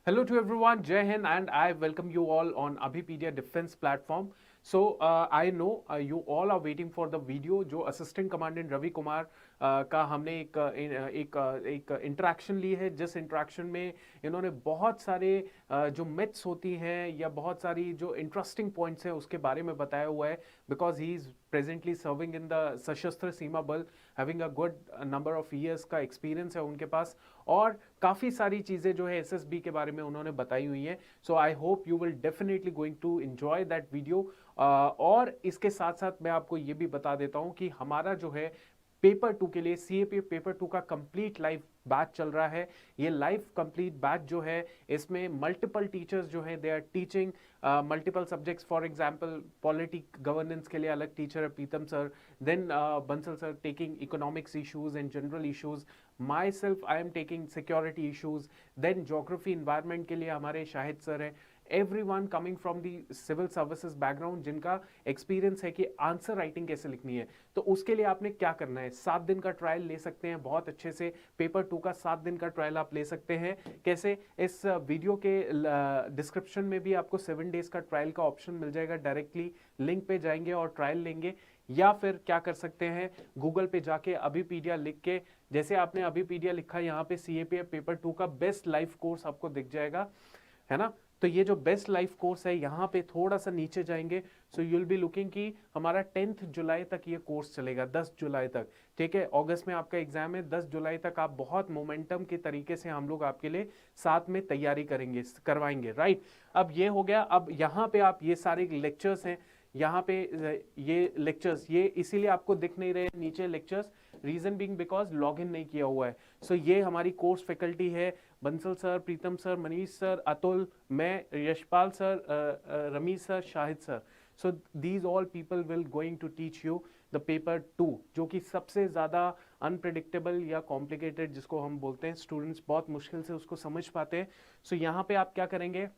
Hello to everyone, Jai Hind, and I welcome you all on Abhipedia Defense platform. So I know you all are waiting for the video जो assistant commandant Ravi Kumar का हमने एक interaction ली है, जिस interaction में इन्होंने बहुत सारे जो मिथ्स होती हैं या बहुत सारी जो इंटरेस्टिंग पॉइंट्स हैं उसके बारे में बताया हुआ है, because he is presently serving in the सशस्त्र सीमा बल, having a good number of years का एक्सपीरियंस है उनके पास, और काफ़ी सारी चीज़ें जो है एसएसबी के बारे में उन्होंने बताई हुई हैं. So I hope you will definitely going to enjoy that video. और इसके साथ साथ मैं आपको ये भी बता देता हूं कि हमारा जो है पेपर 2 के लिए सीएपी पेपर 2 का कंप्लीट लाइव बैच चल रहा है. ये लाइव कंप्लीट बैच जो है इसमें मल्टीपल टीचर्स जो है they are teaching multiple subjects. For example politic governance के लिए अलग टीचर है Pritam sir, then Bansal sir taking economics issues and general issues, my self I am taking security issues, then geography environment के लिए हमारे Shahid sir है. Everyone coming from the civil services background, जिनका experience है कि आंसर राइटिंग कैसे लिखनी है. तो उसके लिए आपने क्या करना है, 7 दिन का ट्रायल ले सकते हैं बहुत अच्छे से. पेपर 2 का 7 दिन का ट्रायल आप ले सकते हैं. कैसे, इस वीडियो के डिस्क्रिप्शन में भी आपको 7 डेज का ट्रायल का ऑप्शन मिल जाएगा. डायरेक्टली लिंक पे जाएंगे और ट्रायल लेंगे, या फिर क्या कर सकते हैं, गूगल पे जाके अभिपीडिया लिख के, जैसे आपने अभिपीडिया लिखा यहाँ पे सीएपीएफ पेपर 2 का बेस्ट लाइव कोर्स आपको दिख जाएगा, है ना. तो ये जो बेस्ट लाइफ कोर्स है यहाँ पे थोड़ा सा नीचे जाएंगे, so you will be looking कि हमारा 10 जुलाई तक ये कोर्स चलेगा, 10 जुलाई तक. ठीक है, अगस्त में आपका एग्जाम है, 10 जुलाई तक आप बहुत मोमेंटम के तरीके से हम लोग आपके लिए साथ में तैयारी करवाएंगे. राइट, अब ये हो गया. अब यहाँ पे आप ये सारे लेक्चर्स हैं, यहाँ पे ये लेक्चर्स ये इसीलिए आपको दिख नहीं रहे नीचे lectures, reason being because login नहीं किया हुआ है. सो ये हमारी कोर्स फैकल्टी है, Bansal sir, Pritam sir, Manish sir, Atul, मैं, Yashpal sir, Ramish sir, Shahid sir. So these all people will going to teach you the paper 2, जो कि सबसे ज़्यादा अनप्रिडिक्टेबल या कॉम्प्लिकेटेड जिसको हम बोलते हैं, स्टूडेंट्स बहुत मुश्किल से उसको समझ पाते हैं. सो यहाँ पे आप क्या करेंगे,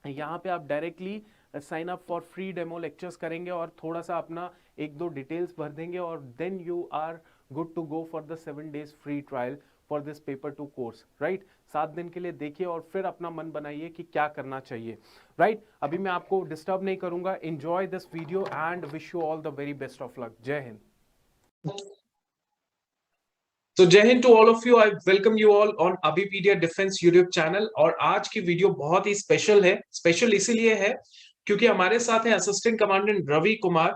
यहाँ पे आप directly sign up for free demo lectures करेंगे और थोड़ा सा अपना 1-2 डिटेल्स भर देंगे, और then you are good to go for the 7 days free trial for this paper 2 course. Right, 7 दिन के लिए देखिए और फिर अपना मन बनाइए कि क्या करना चाहिए. राइट, अभी मैं आपको डिस्टर्ब नहीं करूंगा. Enjoy this video and wish you all the very best of luck. जय हिंद. तो जय Hind to all of you. I welcome you all on Abhipedia defence YouTube channel. और आज की वीडियो बहुत ही स्पेशल है. स्पेशल इसीलिए है क्योंकि हमारे साथ है असिस्टेंट कमांडेंट रवि कुमार.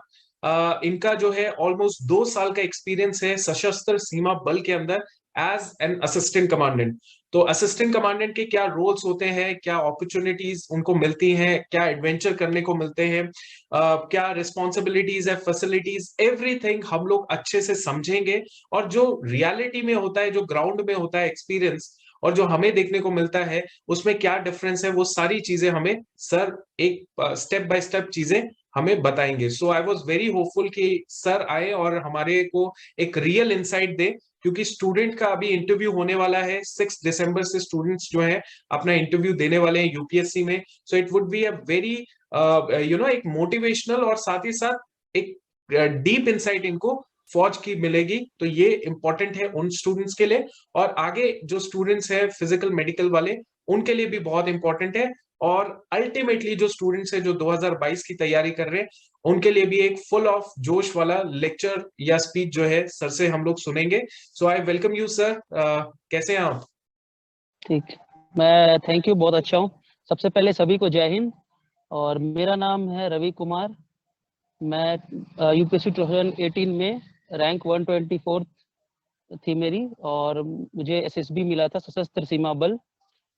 इनका जो है ऑलमोस्ट 2 साल का एक्सपीरियंस है सशस्त्र सीमा बल के अंदर एज एन असिस्टेंट कमांडेंट. तो असिस्टेंट कमांडेंट के क्या रोल्स होते हैं, क्या अपॉर्चुनिटीज उनको मिलती हैं, क्या एडवेंचर करने को मिलते हैं, क्या रिस्पॉन्सिबिलिटीज है, फैसिलिटीज, एवरीथिंग हम लोग अच्छे से समझेंगे. और जो रियलिटी में होता है, जो ग्राउंड में होता है एक्सपीरियंस, और जो हमें देखने को मिलता है उसमें क्या डिफरेंस है, वो सारी चीजें हमें सर एक स्टेप बाय स्टेप चीजें हमें बताएंगे. सो आई वाज वेरी होपफुल कि सर आए और हमारे को एक रियल इंसाइट दे, क्योंकि स्टूडेंट का अभी इंटरव्यू होने वाला है. 6 दिसंबर से स्टूडेंट्स जो है अपना इंटरव्यू देने वाले हैं यूपीएससी में. So it would be a very एक मोटिवेशनल और साथ ही साथ एक डीप इंसाइट इनको फौज की मिलेगी. तो ये इंपॉर्टेंट है उन स्टूडेंट्स के लिए, और आगे जो स्टूडेंट्स है फिजिकल मेडिकल वाले उनके लिए भी बहुत इंपॉर्टेंट है. और अल्टीमेटली जो स्टूडेंट्स है जो 2022 की तैयारी कर रहे हैं उनके लिए भी एक फुल ऑफ जोश वाला लेक्चर या स्पीच जो है सर से हम लोग सुनेंगे. सो आई वेलकम यू सर. कैसे हैं आप? ठीक, मैं थैंक यू, बहुत अच्छा हूँ. सबसे पहले सभी को जय हिंद. और मेरा नाम है रवि कुमार. मैं यूपीएससी 2018 में रैंक 124 थी मेरी, और मुझे एसएसबी मिला था सशस्त्र सीमा बल.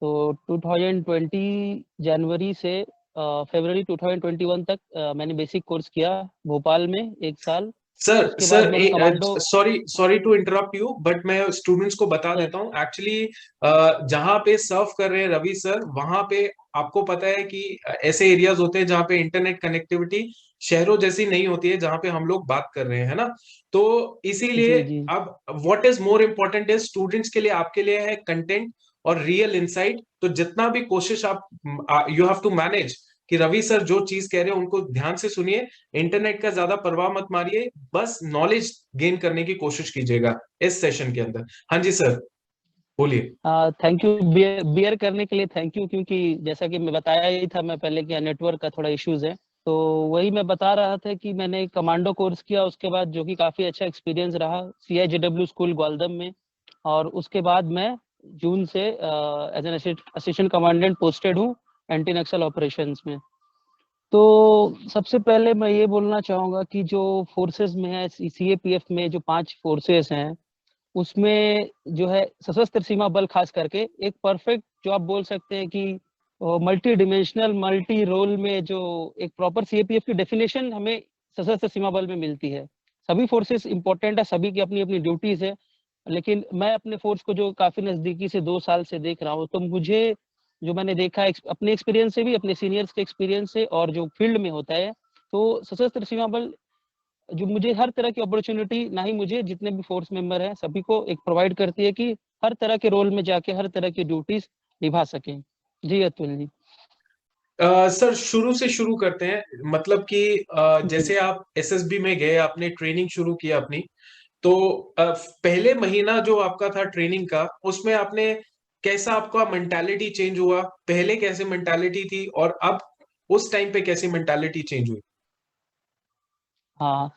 तो 2020 जनवरी से फरवरी 2021 तक मैंने बेसिक कोर्स किया भोपाल में 1 साल. सर उसके बाद सर मैंने commando. Sorry to interrupt you, but मैं स्टूडेंट्स को बता सर, देता हूँ एक्चुअली. जहाँ पे सर्व कर रहे हैं रवि सर, वहां पे आपको पता है कि ऐसे एरियाज होते हैं जहाँ पे इंटरनेट कनेक्टिविटी शहरों जैसी नहीं होती है जहाँ पे हम लोग बात कर रहे हैं, है ना. तो इसीलिए जी जी अब व्हाट इज मोर इम्पोर्टेंट है स्टूडेंट्स के लिए, आपके लिए है कंटेंट और रियल इंसाइट. तो जितना भी कोशिश आप यू हैव टू मैनेज कि रवि सर जो चीज कह रहे हैं उनको ध्यान से सुनिए. इंटरनेट का ज्यादा परवाह मत मारिए, बस नॉलेज गेन करने की कोशिश कीजिएगा इस सेशन के अंदर. हाँ जी सर. बोलिए। थैंक यू बियर करने के लिए, थैंक यू। क्योंकि जैसा कि मैं बताया ही था मैं पहले कि नेटवर्क का थोड़ा इश्यूज है, तो वही मैं बता रहा था कि मैंने कमांडो कोर्स किया उसके बाद, जो कि काफ़ी अच्छा एक्सपीरियंस रहा CIJW स्कूल ग्वालदम में। और उसके बाद मैं जून से as an assistant commandant posted हूँ एंटी नक्सल ऑपरेशंस में। तो सबसे पहले मैं ये बोलना चाहूँगा कि जो फोर्सेस में है, CAPF में जो 5 फोर्सेस हैं, उसमें जो है सशस्त्र सीमा बल खास करके एक परफेक्ट, जो आप बोल सकते हैं कि मल्टी डिमेंशनल मल्टी रोल में जो एक प्रॉपर CAPF की डेफिनेशन हमें सशस्त्र सीमा बल में मिलती है। सभी फोर्सेस इंपॉर्टेंट है, सभी की अपनी अपनी ड्यूटीज है, लेकिन मैं अपने फोर्स को जो काफी नजदीकी से 2 साल से देख रहा हूँ, तो मुझे जो मैंने देखा है अपने एक्सपीरियंस से भी, अपने सीनियर्स के एक्सपीरियंस से, और जो फील्ड में होता है, तो सशस्त्र सीमा बल जो मुझे हर तरह की अपॉर्चुनिटी, ना ही मुझे, जितने भी फोर्स मेंबर हैं सभी को एक प्रोवाइड करती है कि हर तरह के रोल में जाके हर तरह की ड्यूटीज निभा सकें। जी अतुल जी। सर शुरू से शुरू करते हैं, मतलब कि जी जैसे आप एसएसबी में गए, आपने ट्रेनिंग शुरू की अपनी, तो पहले महीना जो आपका था ट्रेनिंग का, उसमें आपने कैसा, आपका मेंटालिटी चेंज हुआ? पहले कैसे मेंटालिटी थी और अब उस टाइम पे कैसी मेंटालिटी चेंज हुई? हाँ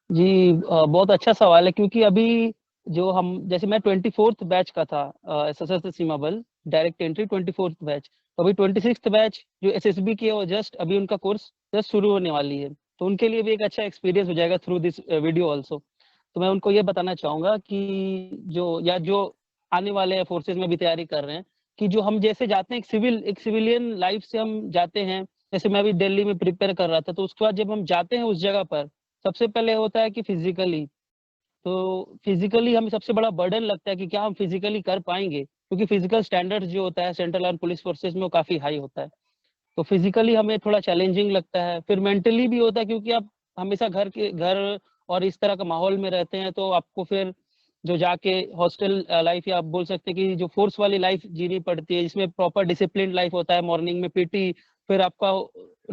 जी, बहुत अच्छा सवाल है। क्योंकि अभी जो हम, जैसे मैं 24th बैच का था, सशस्त्र सीमा बल डायरेक्ट एंट्री 24th बैच, तो अभी 26th बैच जो SSB की है, वो जस्ट अभी उनका कोर्स जस्ट शुरू होने वाली है, तो उनके लिए भी एक अच्छा एक्सपीरियंस हो जाएगा थ्रू दिस वीडियो ऑल्सो। तो मैं उनको ये बताना चाहूंगा कि जो आने वाले हैं फोर्सेज में भी तैयारी कर रहे हैं, कि जो हम जैसे जाते हैं एक सिविलियन लाइफ से हम जाते हैं, जैसे मैं अभी दिल्ली में प्रिपेयर कर रहा था, तो उसके बाद जब हम जाते हैं उस जगह पर, सबसे पहले होता है कि फिजिकली, तो फिजिकली हमें सबसे बड़ा बर्डन लगता है कि क्या हम फिजिकली कर पाएंगे, क्योंकि फिजिकल स्टैंडर्ड्स जो होता है सेंट्रल आर्म पुलिस फोर्सेज में वो काफी हाई होता है। तो फिजिकली हमें थोड़ा चैलेंजिंग लगता है, फिर मेंटली भी होता है, क्योंकि आप हमेशा घर और इस तरह का माहौल में रहते हैं, तो आपको फिर जो जाके हॉस्टल लाइफ, या आप बोल सकते हैं कि जो फोर्स वाली लाइफ जीनी पड़ती है, जिसमें प्रॉपर डिसिप्लिन लाइफ होता है, मॉर्निंग में PT, फिर आपका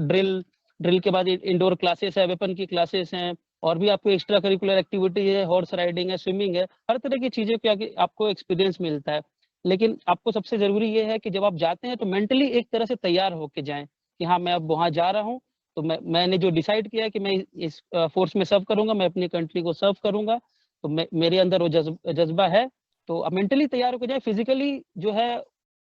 ड्रिल, ड्रिल के बाद इंडोर क्लासेस है, वेपन की क्लासेस हैं, और भी आपको एक्स्ट्रा करिकुलर एक्टिविटी है, हॉर्स राइडिंग है, स्विमिंग है, हर तरह की चीजें के आपको एक्सपीरियंस मिलता है। लेकिन आपको सबसे जरूरी ये है कि जब आप जाते हैं तो मेंटली एक तरह से तैयार होके जाएं, कि हाँ मैं अब वहां जा रहा हूँ, तो मैंने जो डिसाइड किया है कि मैं इस फोर्स में सर्व करूंगा, मैं अपनी कंट्री को सर्व करूंगा, तो मेरे अंदर वो जज्बा है। तो अब मेंटली तैयार होकर जाए, फिजिकली जो है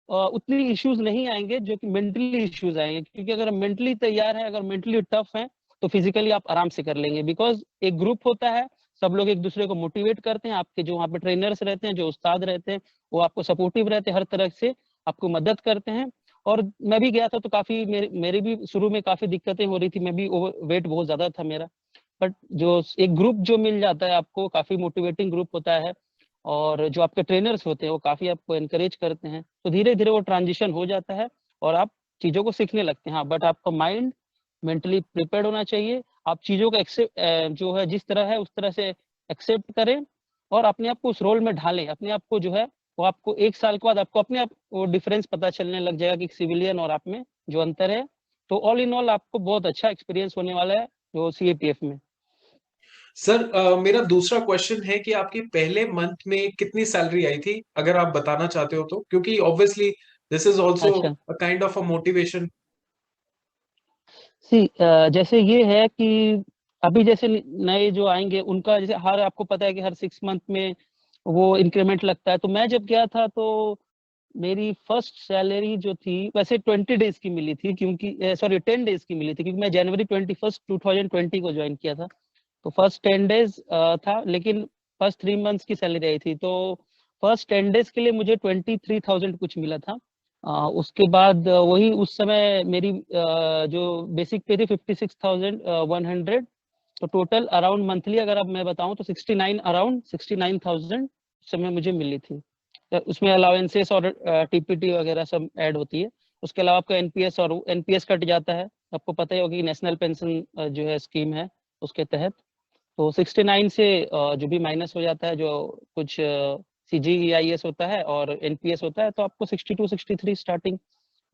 उतनी इश्यूज नहीं आएंगे जो कि मेंटली इश्यूज आएंगे, क्योंकि अगर मेंटली तैयार है, अगर मेंटली टफ है, तो फिजिकली आप आराम से कर लेंगे। बिकॉज एक ग्रुप होता है, सब लोग एक दूसरे को मोटिवेट करते हैं, आपके जो वहाँ पे ट्रेनर्स रहते हैं, जो उस्ताद रहते हैं, वो आपको सपोर्टिव रहते हैं, हर तरह से आपको मदद करते हैं। और मैं भी गया था तो काफी मेरी भी शुरू में काफी दिक्कतें हो रही थी, मैं भी वेट बहुत ज्यादा था मेरा, बट जो एक ग्रुप जो मिल जाता है आपको, काफी मोटिवेटिंग ग्रुप होता है, और जो आपके ट्रेनर्स होते हैं वो काफी आपको एनकरेज करते हैं, तो धीरे धीरे वो ट्रांजिशन हो जाता है और आप चीजों को सीखने लगते हैं। हाँ, बट आपका माइंड मेंटली प्रिपेयर्ड होना चाहिए। आप चीजों को एक्सेप्ट, जो है जिस तरह है उस तरह से एक्सेप्ट करें, और अपने आप को उस रोल में ढालें। अपने आप को जो है वो, आपको 1 साल के बाद आपको अपने आप वो डिफरेंस पता चलने लग जाएगा कि सिविलियन और आप में जो अंतर है। तो ऑल इन ऑल आपको बहुत अच्छा एक्सपीरियंस होने वाला है जो CAPF में। सर मेरा दूसरा क्वेश्चन है कि आपकी पहले मंथ में कितनी सैलरी आई थी, अगर आप बताना चाहते हो तो, क्योंकि ऑब्वियसली दिस इज ऑल्सो अच्छा, a kind of a motivation. जैसे ये है कि अभी जैसे नए जो आएंगे उनका, जैसे हर, आपको पता है कि हर 6 मंथ में वो इंक्रीमेंट लगता है। तो मैं जब गया था तो मेरी फर्स्ट सैलरी जो थी, वैसे 20 डेज की मिली थी, क्योंकि सॉरी 10 डेज की मिली थी, क्योंकि मैं January 21, 2020 को ज्वाइन किया था। तो फर्स्ट 10 डेज था, लेकिन फर्स्ट 3 मंथ्स की सैलरी आई थी। तो फर्स्ट 10 डेज के लिए मुझे 23,000 कुछ मिला था। उसके बाद वही उस समय मेरी जो बेसिक पे थी 56,100। तो टोटल अराउंड मंथली अगर अब मैं बताऊं तो 69,000 उस समय मुझे मिली थी। तो उसमें अलाउंसेस और TPT वगैरह सब ऐड होती है। उसके अलावा आपका NPS और NPS कट जाता है। आपको पता ही होगा कि नेशनल पेंशन जो है स्कीम है, उसके तहत। तो 69 से जो भी माइनस हो जाता है, जो कुछ CGEIS होता है और NPS होता है, तो आपको 62 63 स्टार्टिंग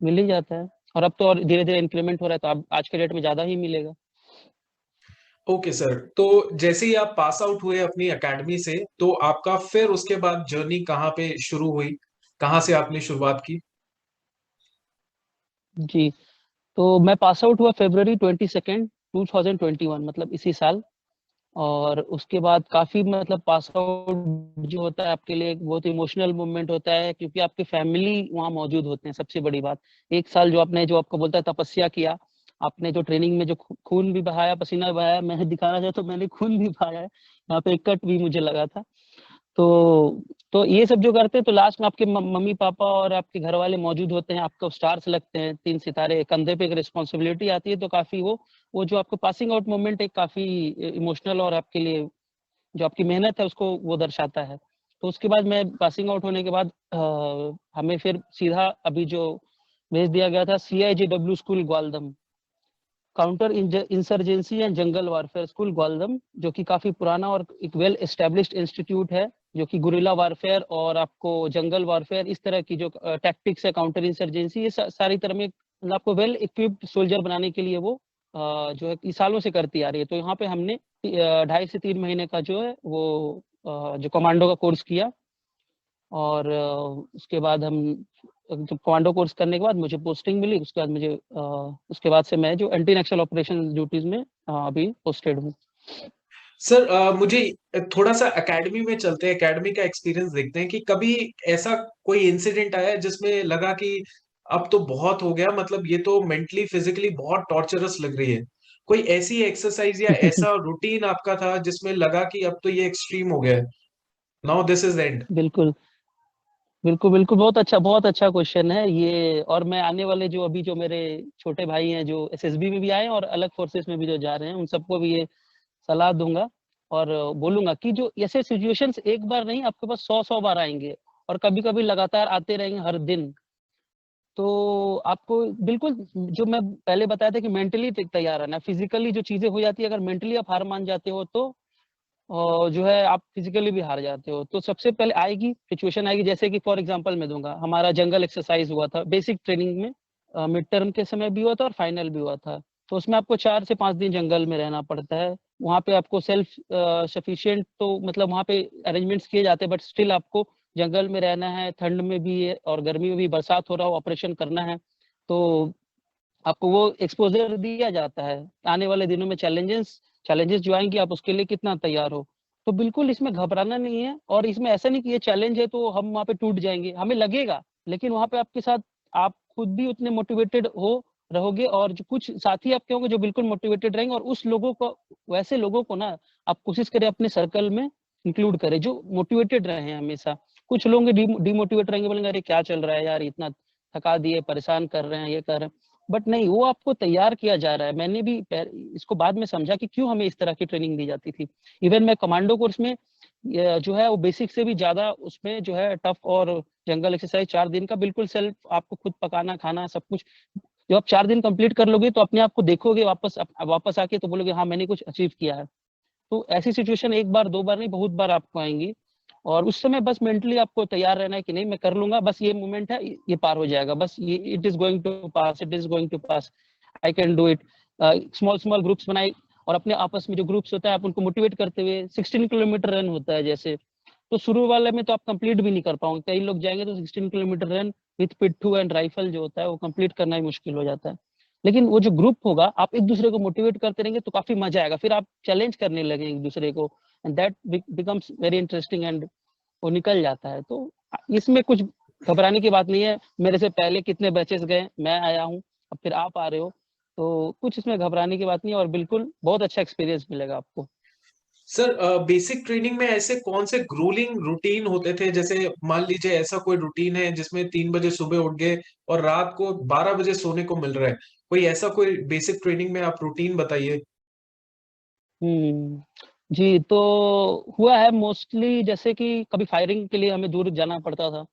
मिल ही जाता है। और अब तो और धीरे धीरे इंक्रीमेंट हो रहा है, तो अब आज के डेट में ज्यादा ही मिलेगा। ओके सर, तो जैसे ही आप पास आउट हुए अपनी एकेडमी से, तो आपका फिर उसके बाद जर्नी कहाँ पे शुरू हुई? कहाँ से आपने शुरुआत की? जी, तो मैं पास आउट हुआ फरवरी 22 2021, मतलब इसी साल। और उसके बाद काफी, मतलब पास आउट जो होता है आपके लिए एक बहुत इमोशनल मोमेंट होता है, क्योंकि आपके फैमिली वहाँ मौजूद होते हैं। सबसे बड़ी बात, एक साल जो आपने, जो आपको बोलता है तपस्या किया, आपने जो ट्रेनिंग में जो खून भी बहाया, पसीना भी बहाया, मैं दिखाना चाहता तो मैंने खून भी बहाया है, यहाँ पे एक कट भी मुझे लगा था। तो ये सब जो करते हैं, तो लास्ट में आपके मम्मी पापा और आपके घर वाले मौजूद होते हैं, आपको स्टार्स लगते हैं, 3 सितारे, कंधे पे एक रिस्पॉन्सिबिलिटी आती है, तो काफी वो जो आपको पासिंग आउट मोमेंट एक काफी इमोशनल और आपके लिए जो आपकी मेहनत है उसको वो दर्शाता है। तो उसके बाद मैं पासिंग आउट होने के बाद हमें फिर सीधा अभी जो भेज दिया गया था CIGW school Gwaldam, counter insurgency and jungle warfare school Gwaldam, जो कि काफी पुराना और एक वेल एस्टेब्लिश्ड इंस्टीट्यूट है, जो कि गुरिल्ला वारफेयर और आपको जंगल वारफेयर, इस तरह की जो टैक्टिक्स है, काउंटर इंसर्जेंसी, ये सारी तरह में मतलब आपको वेल इक्विप्ड सोल्जर बनाने के लिए वो जो है सालों से करती आ रही है। तो यहाँ पे हमने 2.5 से 3 महीने का जो है वो जो कमांडो का कोर्स किया। और उसके बाद हम जब कमांडो कोर्स करने के बाद मुझे पोस्टिंग मिली, उसके बाद मुझे उसके बाद से मैं जो एंटी नक्सल ऑपरेशन ड्यूटीज में अभी पोस्टेड हूँ। सर मुझे थोड़ा सा एकेडमी में चलते हैं, एकेडमी का एक्सपीरियंस देखते हैं कि कभी ऐसा कोई इंसिडेंट आया जिसमें लगा कि अब तो बहुत हो गया, मतलब ये तो मेंटली फिजिकली बहुत टॉर्चरस लग रही है। कोई ऐसी एक्सरसाइज या ऐसा रूटीन आपका था जिसमें लगा कि अब तो ये एक्सट्रीम हो गया है, नाउ दिस इज एंड? बिल्कुल, बिल्कुल, बिल्कुल, बहुत अच्छा क्वेश्चन है ये। और मैं आने वाले जो अभी जो मेरे छोटे भाई हैं जो SSB में भी आए हैं और अलग फोर्सेस में भी जो जा रहे हैं, उन सबको भी ये सलाह दूंगा और बोलूंगा कि जो ऐसे सिचुएशंस एक बार नहीं, आपके पास 100 बार आएंगे, और कभी कभी लगातार आते रहेंगे हर दिन। तो आपको बिल्कुल, जो मैं पहले बताया था कि मेंटली तैयार रहना, फिजिकली जो चीजें हो जाती है, अगर मेंटली आप हार मान जाते हो तो जो है आप फिजिकली भी हार जाते हो। तो सबसे पहले आएगी सिचुएशन, आएगी जैसे कि फॉर एग्जांपल मैं दूंगा, हमारा जंगल एक्सरसाइज हुआ था बेसिक ट्रेनिंग में, मिड टर्म के समय भी हुआ था और फाइनल भी हुआ था। तो उसमें आपको 4 से 5 दिन जंगल में रहना पड़ता है। वहाँ पे आपको सेल्फ सफिशिएंट, तो मतलब वहाँ पे अरेंजमेंट्स किए जाते हैं, बट स्टिल आपको जंगल में रहना है, ठंड में भी है और गर्मी में भी, बरसात हो रहा हो, ऑपरेशन करना है। तो आपको वो एक्सपोजर दिया जाता है। आने वाले दिनों में चैलेंजेस चैलेंजेस जो आएंगे, आप उसके लिए कितना तैयार हो। तो बिल्कुल इसमें घबराना नहीं है, और इसमें ऐसा नहीं कि ये चैलेंज है तो हम वहाँ पे टूट जाएंगे, हमें लगेगा, लेकिन वहाँ पे आपके साथ आप खुद भी उतने मोटिवेटेड हो रहोगे, और जो कुछ साथी आपके होंगे जो बिल्कुल मोटिवेटेड रहेंगे, और उस लोगों को, वैसे लोगों को ना आप कोशिश करें अपने सर्कल में इंक्लूड करें जो मोटिवेटेड रहे हैं हमेशा। कुछ लोग डिमोटिवेट रहेंगे, बोलेंगे अरे क्या चल रहा है यार, इतना थका दिए, परेशान कर रहे हैं, ये कर रहे हैं। बट नहीं, वो आपको तैयार किया जा रहा है। मैंने भी इसको बाद में समझा कि क्यों हमें इस तरह की ट्रेनिंग दी जाती थी। इवन मैं कमांडो कोर्स में जो है वो बेसिक से भी ज्यादा उसमें जो है टफ और जंगल एक्सरसाइज 4 दिन का, बिल्कुल सेल्फ आपको खुद पकाना खाना सब कुछ। जब आप 4 दिन कंप्लीट कर लोगे तो अपने आप को देखोगे वापस आके, तो बोलोगे हाँ मैंने कुछ अचीव किया है। तो ऐसी सिचुएशन एक बार दो बार नहीं, बहुत बार आपको आएंगी। और उस समय बस मेंटली आपको तैयार रहना है कि नहीं मैं कर लूंगा, बस ये मोमेंट है, ये पार हो जाएगा, बस ये it is going to pass, it is going to pass, I can do it. Small small groups बनाए, और अपने आपस में जो ग्रुप्स होता है आप उनको मोटिवेट करते हुए, 16 किलोमीटर रन होता है जैसे, तो शुरू वाले में तो आप कंप्लीट भी नहीं कर पाओगे, कई लोग जाएंगे तो 16 किलोमीटर रन विथ पिट्ठू एंड राइफल जो होता है वो कंप्लीट करना ही मुश्किल हो जाता है। लेकिन वो जो ग्रुप होगा, आप एक दूसरे को मोटिवेट करते रहेंगे तो काफी मजा आएगा, फिर आप चैलेंज करने लगे एक दूसरे को, and that becomes very interesting, and वो निकल जाता है। तो इसमें कुछ घबराने की बात नहीं है। मेरे से पहले कितने बैचेस गए, मैं आया हूँ, अब फिर आप आ रहे हो, तो कुछ इसमें घबराने की बात नहीं है, और बिल्कुल बहुत अच्छा एक्सपीरियंस मिलेगा आपको। सर बेसिक ट्रेनिंग में ऐसे कौन से ग्रूलिंग रूटीन होते थे? जैसे मान लीजिए ऐसा कोई रूटीन है जिसमें 3 बजे सुबह उठ गए और रात को 12 बजे सोने को मिल रहा है, कोई ऐसा कोई बेसिक ट्रेनिंग में आप रूटीन बताइए। जी, तो हुआ है मोस्टली, जैसे कि कभी फायरिंग के लिए हमें दूर जाना पड़ता था,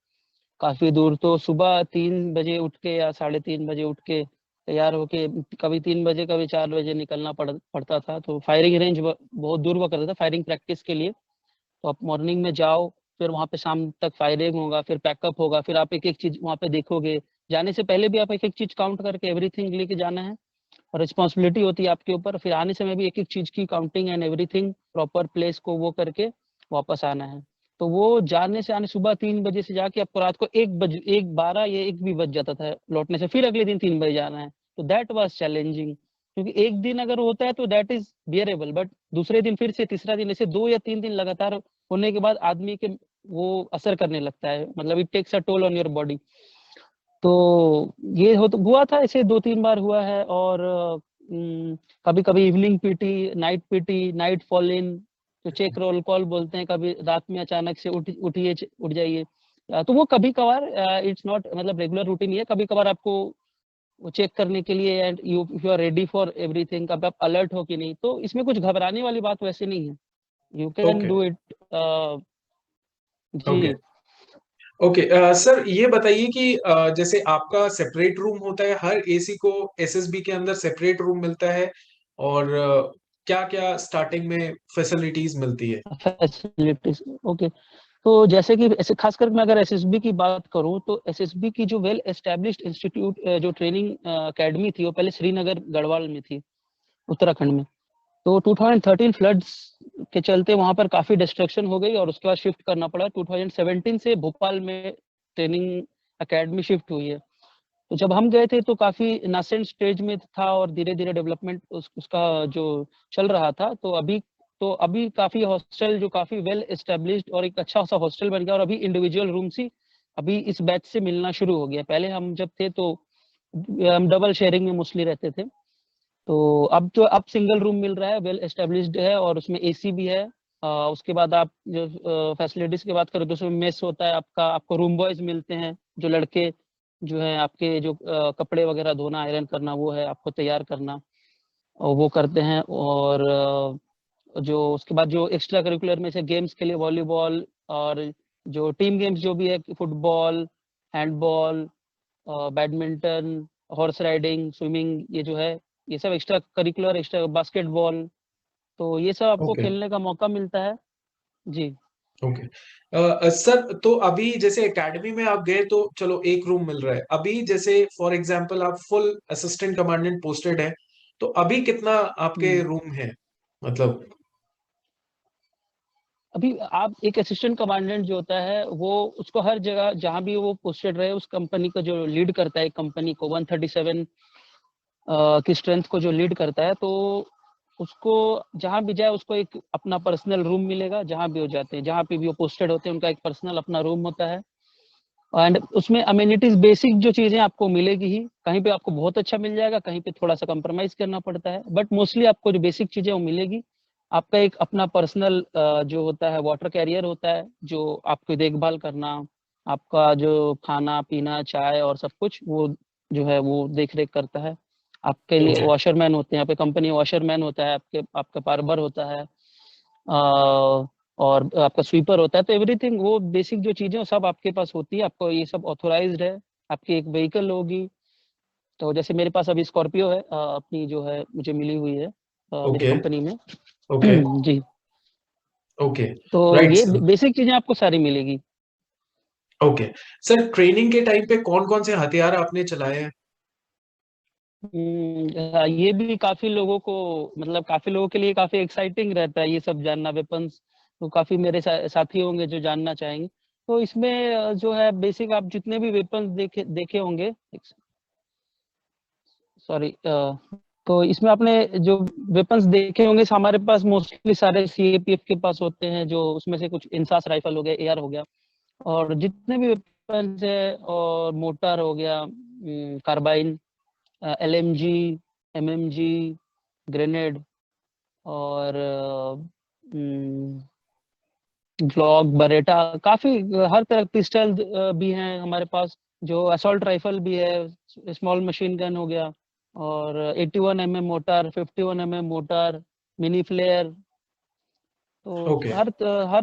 काफी दूर, तो सुबह 3 बजे उठ के या 3:30 बजे उठ के तैयार होके, कभी 3 बजे कभी 4 बजे निकलना पड़ता था। तो फायरिंग रेंज बहुत दूर हुआ करता था फायरिंग प्रैक्टिस के लिए। तो आप मॉर्निंग में जाओ, फिर वहाँ पे शाम तक फायरिंग होगा, फिर पैकअप होगा, फिर आप एक एक चीज वहाँ पे देखोगे। जाने से पहले भी आप एक एक चीज काउंट करके एवरीथिंग लेके जाना है, और रिस्पॉन्सिबिलिटी होती है आपके ऊपर। फिर आने समय भी एक एक चीज की counting and everything proper place को वो करके वापस आना है। तो वो जाने से आने सुबह 3 बजे से जाके आपको रात को 1 12 या 1 भी बज जाता था लौटने से, फिर अगले दिन 3 बजे जाना है। तो दैट वाज चैलेंजिंग, क्योंकि एक दिन अगर होता है तो दैट इज बियरेबल, बट दूसरे दिन फिर से तीसरा दिन, ऐसे 2 या 3 दिन लगातार होने के बाद आदमी के वो असर करने लगता है, मतलब it takes a toll on your body. तो ये हो तो हुआ था, ऐसे 2 3 बार हुआ है। और कभी कभी evening PT, night fall in, तो चेक रोल कॉल बोलते हैं, कभी रात में अचानक से उठिए उठ जाइए। तो वो कभी कभार, इट्स नॉट मतलब रेगुलर रूटीन ही है, कभी कभार आपको वो चेक करने के लिए, and you are ready for everything, कब आप अलर्ट हो कि नहीं। तो इसमें कुछ घबराने वाली बात वैसे नहीं है, you can okay. Do it. Okay. जी। ओके। सर ये बताइए कि जैसे आपका सेपरेट रूम होता है, हर एसी को एसएसबी के अंदर सेपरेट रूम मिलता है, और क्या क्या स्टार्टिंग में फैसिलिटीज मिलती है? Facilities, okay. तो जैसे कि ऐसे खासकर मैं अगर एसएसबी की बात करूं, तो एसएसबी की जो वेल एस्टेब्लिश्ड इंस्टीट्यूट, जो ट्रेनिंग एकेडमी थी, वो पहले श्रीनगर गढ़वाल में थी, उत्तराखंड में। तो 2013 फ्लड्स के चलते वहां पर काफी डिस्ट्रक्शन हो गई और उसके बाद शिफ्ट करना पड़ा। 2017 से भोपाल में ट्रेनिंग एकेडमी शिफ्ट हुई है। तो जब हम गए थे तो काफी नासेंट स्टेज में था और धीरे धीरे डेवलपमेंट उसका जो चल रहा था। तो अभी काफी हॉस्टल जो काफी वेल एस्टेब्लिश्ड और एक अच्छा सा हॉस्टल बन गया, और अभी इंडिविजुअल रूम्स ही अभी इस बैच से मिलना शुरू हो गया। पहले हम जब थे तो हम डबल शेयरिंग में मोस्टली रहते थे। तो अब सिंगल रूम मिल रहा है, वेल एस्टेब्लिश्ड है और उसमें एसी भी है। उसके बाद आप जो फैसिलिटीज की बात करें तो उसमें मेस होता है आपका, आपको रूम बॉयज मिलते हैं, जो लड़के जो है आपके जो कपड़े वगैरह धोना, आयरन करना, वो है आपको तैयार करना, और वो करते हैं। और जो उसके बाद जो एक्स्ट्रा करिकुलर में से गेम्स के लिए वॉलीबॉल, और जो टीम गेम्स जो भी है, football, handball, badminton, horse riding, swimming, ये जो है ये सब एक्स्ट्रा करिकुलर, एक्स्ट्रा बास्केटबॉल, तो ये सब आपको ओके। खेलने का मौका मिलता है। जी। ओके। सर तो अभी जैसे एकेडमी में आप गए तो चलो एक रूम मिल रहा है, अभी जैसे फॉर एग्जांपल आप फुल असिस्टेंट कमांडेंट पोस्टेड है, तो अभी कितना आपके हम्म। रूम है, मतलब? अभी आप एक असिस्टेंट कमांडेंट जो होता है वो, उसको हर जगह जहाँ भी वो पोस्टेड रहे, उस कंपनी का जो लीड करता है, कंपनी को 137 की स्ट्रेंथ को जो लीड करता है, तो उसको जहाँ भी जाए उसको एक अपना पर्सनल रूम मिलेगा। जहाँ भी हो जाते हैं, जहाँ पे भी वो पोस्टेड होते हैं, उनका एक पर्सनल अपना रूम होता है। एंड उसमें अमेनिटीज बेसिक जो चीजें आपको मिलेगी ही, कहीं पे आपको बहुत अच्छा मिल जाएगा, कहीं पे थोड़ा सा कंप्रोमाइज करना पड़ता है, बट मोस्टली आपको जो बेसिक चीजें वो मिलेगी। आपका एक अपना पर्सनल जो होता है वाटर कैरियर होता है, जो आपकी देखभाल करना, आपका जो खाना पीना, चाय और सब कुछ, वो जो है वो देख रेख करता है। आपके लिए ओके। वॉशरमैन होते हैं, यहाँ पे कंपनी वॉशरमैन होता है, आपका बार्बर होता है, और आपका स्वीपर होता है। तो एवरीथिंग वो बेसिक जो चीजें वो सब आपके पास होती है, आपको ये सब ऑथोराइज्ड है। आपकी एक व्हीकल होगी, तो जैसे मेरे पास अभी स्कॉर्पियो है, अपनी जो है मुझे मिली हुई है मेरी ओके। कंपनी में। ओके। जी। ओके। तो राइट ये सर। बेसिक चीजें आपको सारी मिलेगी। ओके। सर ट्रेनिंग के टाइम पे कौन कौन से हथियार आपने चलाए हैं? ये भी काफी लोगों को, मतलब काफी लोगों के लिए काफी एक्साइटिंग रहता है ये सब जानना, वेपन्स। तो काफी मेरे साथी होंगे जो जानना चाहेंगे। तो इसमें जो है बेसिक, आप जितने भी वेपन्स देखे देखे होंगे, सॉरी, तो इसमें आपने जो वेपन्स देखे होंगे, हमारे पास मोस्टली सारे सीएपीएफ के पास होते हैं, जो उसमें से कुछ इंसास राइफल हो गया, एआर हो गया, और जितने भी वेपन्स है, और मोटर हो गया, कार्बाइन, एलएमजी, एमएमजी, ग्रेनेड, और ग्लॉक, बरेटा, काफी हर तरह पिस्टल भी हैं हमारे पास, जो असॉल्ट राइफल भी है, स्मॉल मशीन गन हो गया, और 81 mm motor, 51 mm motor, mini flare. तो ओके। हर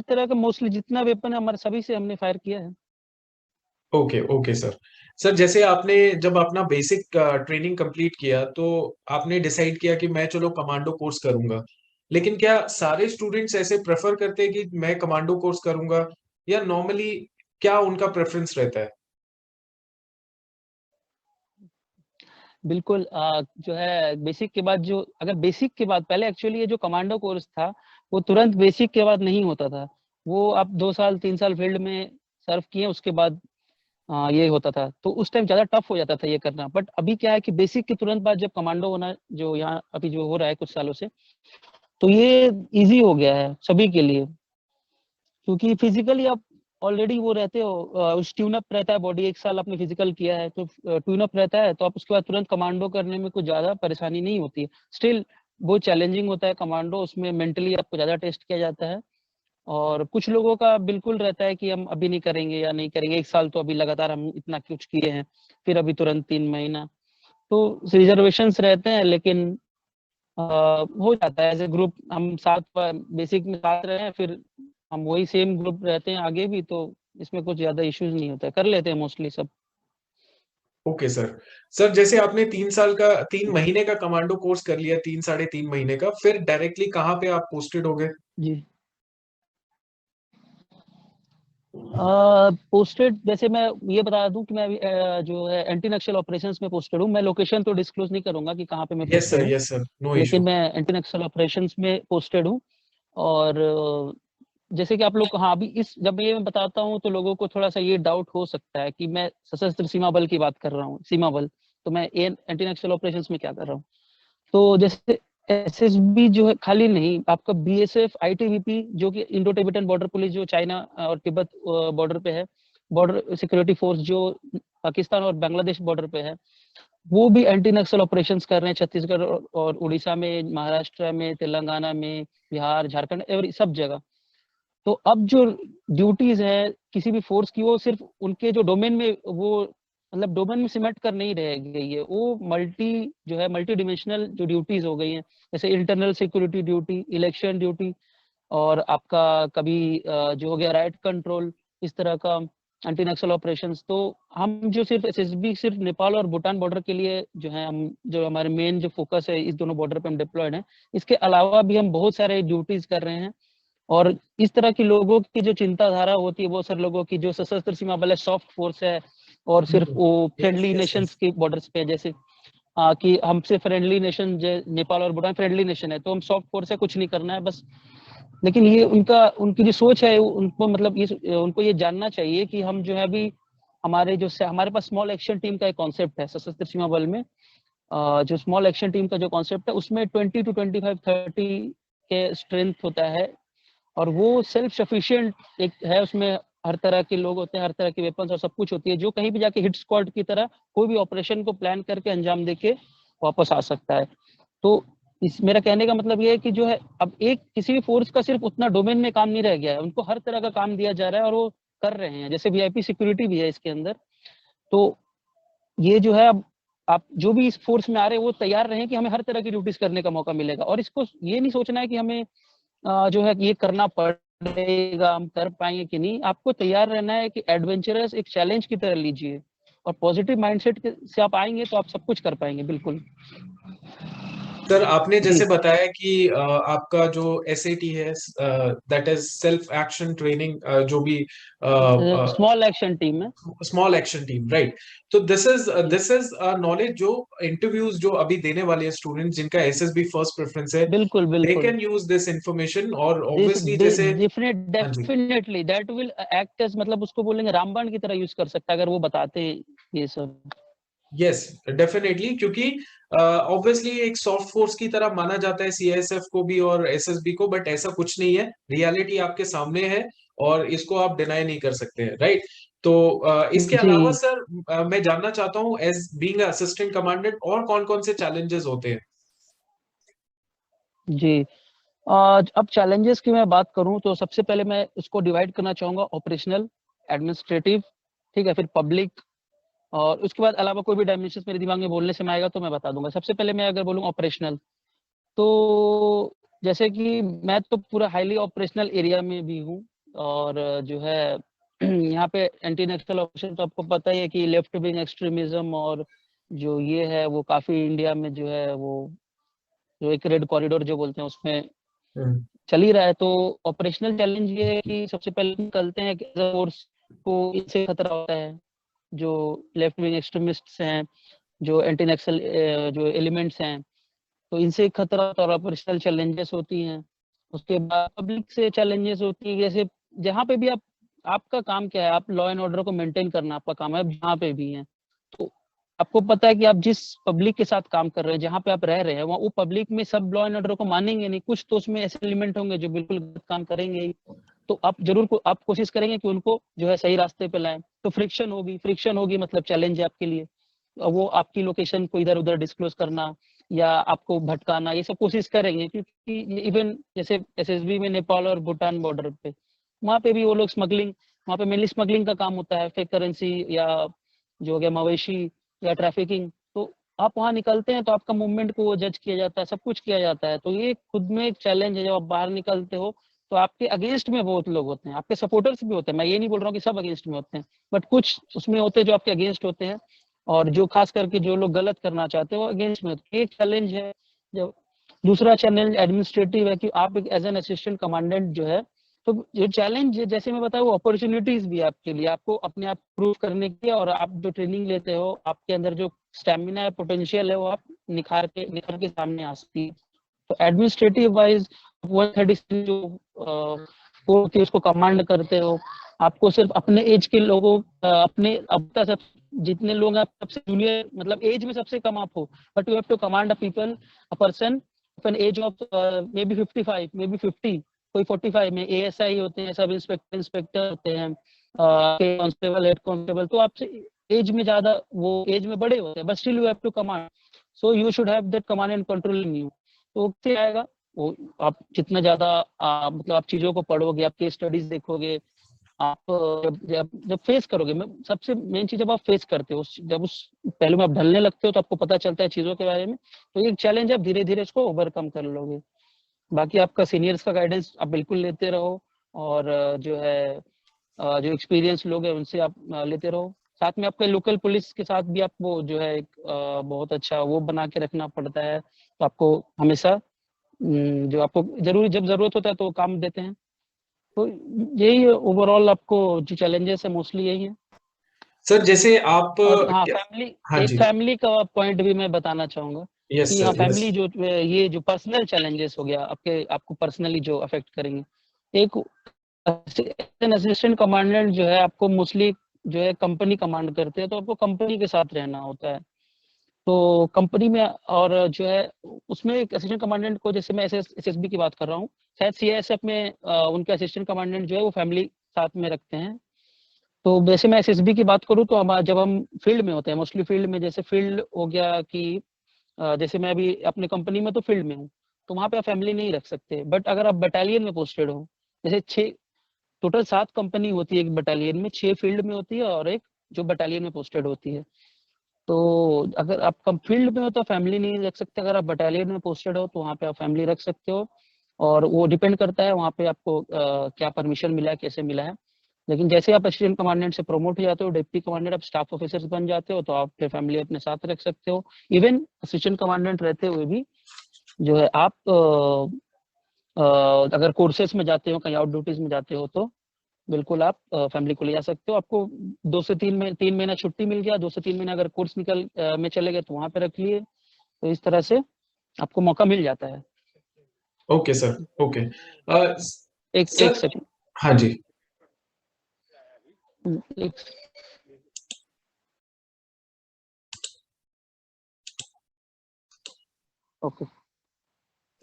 तरह का मोस्टली जितना वेपन है हमारे सभी से हमने फायर किया है। ओके। Okay sir. सर जैसे आपने जब अपना बेसिक ट्रेनिंग कंप्लीट किया तो आपने डिसाइड किया कि मैं चलो कमांडो कोर्स करूंगा, लेकिन क्या सारे स्टूडेंट्स ऐसे प्रेफर करते हैं कि मैं कमांडो कोर्स करूंगा, या नॉर्मली क्या उनका प्रेफरेंस रहता है? बिल्कुल, जो है बेसिक के बाद, जो अगर बेसिक के बाद, पहले एक्चुअली ये जो कमांडो कोर्स था वो तुरंत बेसिक के बाद नहीं होता था। वो आप 2 साल 3 साल फील्ड में सर्व किए, उसके बाद ये होता था। तो उस टाइम ज़्यादा टफ हो जाता था ये करना। बट अभी क्या है कि बेसिक के तुरंत बाद जब कमांडो होना जो यहाँ अभी जो हो रहा है कुछ सालों से, तो ये ईज़ी हो गया है सभी के लिए। क्योंकि फिज़िकली आप ऑलरेडी वो रहते हो, उस ट्यून अप रहता है बॉडी, 1 साल आपने फिज़िकल किया है तो ट्यून अप रहता है, तो आप उसके बाद तुरंत कमांडो करने में कुछ ज़्यादा परेशानी नहीं होती है। स्टिल वो चैलेंजिंग होता है कमांडो, उसमें मेंटली आपको ज़्यादा टेस्ट किया जाता है। और कुछ लोगों का बिल्कुल रहता है कि हम अभी नहीं करेंगे या नहीं करेंगे, 1 साल तो अभी लगातार हम इतना कुछ किए हैं, फिर अभी तुरंत 3 महीना। तो रिजर्वेशंस रहते हैं, लेकिन हो जाता है एज़ अ ग्रुप। हम साथ बेसिक में साथ रहे हैं, फिर हम वही सेम ग्रुप रहते हैं आगे भी, तो इसमें कुछ ज़्यादा इश्यूज़ नहीं होता है, कर लेते हैं मोस्टली सब। Okay sir. सर जैसे आपने 3 महीने का कमांडो कोर्स कर लिया, 3 साढ़े 3 महीने का, फिर डायरेक्टली कहाँ पे आप पोस्टेड हो गए? जी। पोस्टेड जैसे मैं ये बता दूं कि मैं अभी जो है एंटी नक्सल ऑपरेशंस में पोस्टेड हूँ। मैं लोकेशन तो डिस्क्लोज नहीं करूंगा कि कहाँ पे मैं पोस्टेड हूँ, यस सर, नो लेकिन इशू। मैं एंटी नक्सल ऑपरेशंस में पोस्टेड हूँ। और जैसे कि आप लोग, हाँ, अभी इस जब ये मैं बताता हूँ तो लोगों को थोड़ा सा ये डाउट हो सकता है कि मैं सशस्त्र सीमा बल की बात कर रहा हूँ, सीमा बल, तो मैं एंटी नक्सल ऑपरेशंस में क्या कर रहा हूँ। तो जैसे एसएसबी जो है खाली नहीं, आपका बीएसएफ, आईटीबीपी जो कि इंडो टिबेटन बॉर्डर पुलिस जो चाइना और तिब्बत बॉर्डर पे है, बॉर्डर सिक्योरिटी फोर्स जो पाकिस्तान और बांग्लादेश बॉर्डर पे है, वो भी एंटी नक्सल ऑपरेशंस कर रहे हैं छत्तीसगढ़ और उड़ीसा में, महाराष्ट्र में, तेलंगाना में, बिहार, झारखंड, एवरी सब जगह। तो अब जो ड्यूटीज है किसी भी फोर्स की, वो सिर्फ उनके जो डोमेन में, वो मतलब डोमेन में सिमट कर नहीं रह गई है, वो मल्टी डिमेंशनल जो ड्यूटीज हो गई हैं, जैसे internal security duty, election duty, और आपका कभी जो हो गया राइट कंट्रोल, इस तरह का एंटी नक्सल ऑपरेशंस। तो हम जो सिर्फ एसएसबी सिर्फ नेपाल और भूटान बॉर्डर के लिए जो है, हम जो हमारे मेन जो फोकस है इस दोनों बॉर्डर पे हम डिप्लॉयड हैं, इसके अलावा भी हम बहुत सारे ड्यूटीज कर रहे हैं। और इस तरह की लोगों की जो चिंताधारा होती है, बहुत सारे लोगों की जो सशस्त्र सीमा बल है सॉफ्ट फोर्स है, और सिर्फ वो yes friendly yes Nations yes. के बॉर्डर्स पे है, जैसे कि हमसे फ्रेंडली नेशन नेपाल और भूटान फ्रेंडली नेशन है, तो हम सॉफ्ट फोर्स है, कुछ नहीं करना है बस। लेकिन ये उनकी जो सोच है, उनको मतलब ये उनको ये जानना चाहिए कि हम जो है अभी हमारे पास स्मॉल एक्शन टीम का एक कॉन्सेप्ट है सशस्त्र सीमा बल में। जो स्मॉल एक्शन टीम का जो कॉन्सेप्ट है, उसमें 20 to 25 30 के स्ट्रेंथ होता है, और वो सेल्फ सफिशिएंट एक है। उसमें हर तरह के लोग होते हैं, हर तरह के वेपन्स और सब कुछ होती है, जो कहीं भी जाके हिट स्क्वाड की तरह कोई भी ऑपरेशन को प्लान करके अंजाम देके वापस आ सकता है। तो इस मेरा कहने का मतलब ये है कि जो है अब एक किसी भी फोर्स का सिर्फ उतना डोमेन में काम नहीं रह गया है, उनको हर तरह का काम दिया जा रहा है और वो कर रहे हैं। जैसे वीआईपी सिक्योरिटी भी है इसके अंदर। तो ये जो है, अब आप जो भी इस फोर्स में आ रहे हैं वो तैयार रहे कि हमें हर तरह की ड्यूटीज करने का मौका मिलेगा, और इसको ये नहीं सोचना है कि हमें जो है ये करना पड़ेगा, हम कर पाएंगे कि नहीं। आपको तैयार रहना है कि एडवेंचरस एक चैलेंज की तरह लीजिए, और पॉजिटिव माइंडसेट से आप आएंगे तो आप सब कुछ कर पाएंगे बिल्कुल। सर आपने जी। जैसे बताया कि आपका जो एसएटी है, that is self action training, जो भी स्मॉल एक्शन टीम है। Small action team, right? तो दिस इज जी, दिस इज नॉलेज जो इंटरव्यूज जो अभी देने वाले हैं स्टूडेंट जिनका एसएसबी फर्स्ट प्रेफरेंस है, बिल्कुल दे बिल्कुल। Can use this information. और दिस ऑब्वियसली जैसे, हाँ जी, definitely that will act as, मतलब उसको बोलेंगे रामबाण की तरह यूज कर सकता है अगर वो बताते हैं ये सब। यस डेफिनेटली, क्योंकि ऑब्वियसली एक सॉफ्ट फोर्स की तरह माना जाता है सीआईएसएफ को भी और एसएसबी को, बट ऐसा कुछ नहीं है। रियलिटी आपके सामने है और इसको आप डिनाई नहीं कर सकते हैं, राइट? तो इसके जी अलावा सर, मैं जानना चाहता हूँ एज बीइंग असिस्टेंट कमांडेंट और कौन कौन से चैलेंजेस होते हैं? जी। आज अब चैलेंजेस की मैं बात करूं तो सबसे पहले मैं इसको डिवाइड करना चाहूंगा, ऑपरेशनल, एडमिनिस्ट्रेटिव, ठीक है, फिर पब्लिक, और उसके बाद अलावा कोई भी डायमेंशन मेरे दिमाग में बोलने से में आएगा तो मैं बता दूंगा। सबसे पहले मैं अगर बोलूँ ऑपरेशनल, तो जैसे कि मैं तो पूरा हाईली ऑपरेशनल एरिया में भी हूँ, और जो है यहाँ पे एंटी नक्सल ऑपरेशन तो आपको पता ही है कि लेफ्ट विंग एक्सट्रीमिज्म और जो ये है वो काफी इंडिया में जो है वो जो एक रेड कॉरिडोर जो बोलते हैं उसमें हम्म। चल ही रहा है। तो ऑपरेशनल चैलेंज ये है कि सबसे पहले निकलते हैं कि फोर्स को इनसे खतरा होता है, जो लेफ्ट विंग एक्सट्रीमिस्ट्स हैं, जो एंटी नक्सल जो एलिमेंट्स हैं, तो इनसे खतरा और ऑपरेशनल चैलेंजेस होती हैं। उसके बाद पब्लिक से चैलेंजेस होती है, जैसे जहाँ पे भी आप, आपका काम क्या है, आप लॉ एंड ऑर्डर को मेंटेन करना आपका काम है, आप जहाँ पे भी हैं। तो आपको पता है कि आप जिस पब्लिक के साथ काम कर रहे हैं, जहाँ पे आप रह रहे हैं, वहाँ वो पब्लिक में सब लॉ एंड ऑर्डर को मानेंगे नहीं, कुछ तो उसमें ऐसे एलिमेंट होंगे जो बिल्कुल गलत काम करेंगे ही। तो आप जरूर आप कोशिश करेंगे कि उनको जो है सही रास्ते पे लाएं। तो फ्रिक्शन होगी मतलब चैलेंज है आपके लिए। वो आपकी लोकेशन को इधर उधर डिस्क्लोज करना या आपको भटकाना, ये सब कोशिश करेंगे, क्योंकि इवन जैसे एसएसबी में नेपाल और भूटान बॉर्डर पे, वहाँ पे भी वो लोग स्मगलिंग, वहाँ पे मेनली स्मगलिंग का काम होता है, फेक करेंसी या जो हो गया मवेशी या ट्रैफिकिंग। तो आप वहाँ निकलते हैं तो आपका मूवमेंट को वो जज किया जाता है, सब कुछ किया जाता है। तो ये खुद में एक चैलेंज है। जब आप बाहर निकलते हो तो आपके अगेंस्ट में बहुत लोग होते हैं, आपके सपोर्टर्स भी होते हैं, मैं ये नहीं बोल रहा हूँ कि सब अगेंस्ट में होते हैं, बट कुछ उसमें होते हैं जो आपके अगेंस्ट होते हैं, और जो खास करके जो लोग गलत करना चाहते हैं वो अगेंस्ट में होते हैं। एक चैलेंज है। जब दूसरा चैलेंज एडमिनिस्ट्रेटिव है कि आप एक एज एन असिस्टेंट कमांडेंट जो है, तो जो चैलेंज जैसे मैं बताया वो अपॉर्चुनिटीज भी है आपके लिए, आपको अपने आप प्रूव करने की, और आप जो ट्रेनिंग लेते हो आपके अंदर जो स्टेमिना है, पोटेंशियल है, वो आप निखार के सामने आ सकती है। तो एडमिनिस्ट्रेटिव वाइज 136 जो कोर्स है उसको कमांड करते हो। आपको सिर्फ अपने एज के लोगों अपने अब तक सब जितने लोग हैं, आप सबसे जूनियर मतलब एज में सबसे कम आप हो, but you have to command a person of an age of maybe 55 maybe 50, कोई 45 में एएसआई होते हैं, सब इंस्पेक्टर इंस्पेक्टर होते हैं, कांस्टेबल हेड कांस्टेबल, तो आपसे एज में ज्यादा, वो एज में बड़े होते हैं, but still you have to command. So you should have that command and controlling you. तो उससे आएगा वो, आप जितना ज्यादा मतलब आप चीजों को पढ़ोगे, आप केस स्टडीज देखोगे, आप जब फेस करोगे, मैं सबसे मेन चीज जब आप फेस करते हो, जब उस पहलू में आप ढलने लगते हो तो आपको पता चलता है चीजों के बारे में। तो ये चैलेंज आप धीरे धीरे इसको ओवरकम कर लोगे। बाकी आपका सीनियर्स का गाइडेंस आप बिल्कुल लेते रहो, और जो है जो एक्सपीरियंस लोग हैं उनसे आप लेते रहो। साथ में आपके लोकल पुलिस के साथ भी आपको जो है एक बहुत अच्छा वो बना के रखना पड़ता है। तो आपको हमेशा जो आपको जरूरी जब जरूरत होता है तो काम देते हैं। तो यही ओवरऑल आपको जो चैलेंजेस है मोस्टली यही है। सर जैसे आप और हाँ, फैमिली, हाँ एक जी, फैमिली का पॉइंट भी मैं बताना चाहूंगा यस कि हाँ, सर, यस। फैमिली जो ये जो पर्सनल चैलेंजेस हो गया आपके, आपको पर्सनली जो अफेक्ट करेंगे। एक असिस्टेंट कमांडेंट जो है आपको मोस्टली जो है कंपनी कमांड करते हैं, तो आपको कंपनी के साथ रहना होता है। तो कंपनी में और जो है उसमें एक असिस्टेंट कमांडेंट को, जैसे मैं एसएसबी की बात कर रहा हूँ, शायद सीआईएसएफ में उनके असिस्टेंट कमांडेंट जो है वो फैमिली साथ में रखते हैं। तो वैसे मैं एसएसबी की बात करूँ तो हम जब हम फील्ड में होते हैं, मोस्टली फील्ड में, जैसे फील्ड हो गया कि जैसे मैं अभी अपने कंपनी में तो फील्ड में हूँ, तो वहाँ पे आप फैमिली नहीं रख सकते। बट अगर आप बटालियन में पोस्टेड हो, जैसे 6 टोटल 7 कंपनी होती है एक बटालियन में, 6 फील्ड में होती है और एक जो बटालियन में पोस्टेड होती है। तो अगर आप कम फील्ड में हो तो फैमिली नहीं रख सकते, अगर आप बटालियन में पोस्टेड हो तो वहाँ पे आप फैमिली रख सकते हो। और वो डिपेंड करता है वहाँ पे आपको क्या परमिशन मिला है, कैसे मिला है। लेकिन जैसे आप असिस्टेंट कमांडेंट से प्रमोट हो जाते हो, डिप्टी कमांडेंट, आप स्टाफ ऑफिसर्स बन जाते हो, तो आप फिर फैमिली अपने साथ रख सकते हो। इवन असिस्टेंट कमांडेंट रहते हुए भी जो है आप अगर कोर्सेज में जाते हो, कहीं आउट ड्यूटीज में जाते हो, तो बिल्कुल आप फैमिली को ले जा सकते हो। आपको 3 महीना छुट्टी मिल गया, 2 से 3 महीना अगर कोर्स में चले गए तो वहां पे रख लिए। तो इस तरह से आपको मौका मिल जाता है। Okay sir, okay. एक सर, सेकंड। हाँ जी। एक ओके।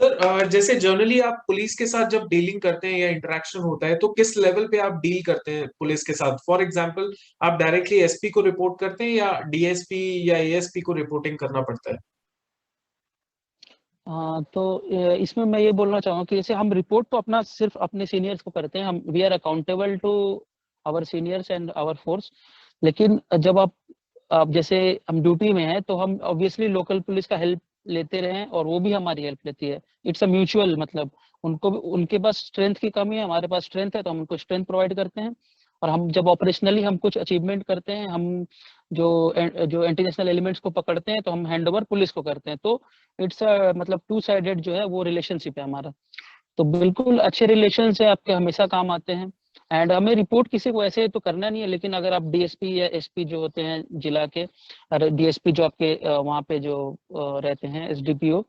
सर, जैसे जनरली आप पुलिस के साथ जब डीलिंग करते हैं या इंटरेक्शन होता है तो किस लेवल पे आप डील करते हैं पुलिस के साथ? फॉर एग्जांपल, आप डायरेक्टली एसपी को रिपोर्ट करते हैं या डीएसपी या एएसपी को रिपोर्टिंग करना पड़ता है? हाँ, तो इसमें मैं ये बोलना चाहूँगा कि जैसे हम रिपोर्ट तो अपना सिर्फ अपने सीनियर्स को करते हैं, हम we are accountable to our seniors and our force. लेकिन जब आप जैसे हम ड्यूटी में हैं तो हम ऑब्वियसली लोकल पुलिस का हेल्प लेते रहे हैं और वो भी हमारी हेल्प लेती है। इट्स अ म्यूचुअल, मतलब उनको उनके पास स्ट्रेंथ की कमी है, हमारे पास स्ट्रेंथ है, तो हम उनको स्ट्रेंथ प्रोवाइड करते हैं। और हम जब ऑपरेशनली हम कुछ अचीवमेंट करते हैं, हम जो जो एंटी नेशनल एलिमेंट्स को पकड़ते हैं, तो हम हैंड ओवर पुलिस को करते हैं। तो इट्स मतलब 2 साइडेड जो है वो रिलेशनशिप है हमारा। तो बिल्कुल अच्छे रिलेशन से आपके हमेशा काम आते हैं। एंड हमें रिपोर्ट किसी को ऐसे तो करना नहीं है, लेकिन अगर आप डीएसपी या एसपी जो होते हैं जिला के, और डीएसपी जो आपके वहाँ पे जो रहते हैं एसडीपीओ,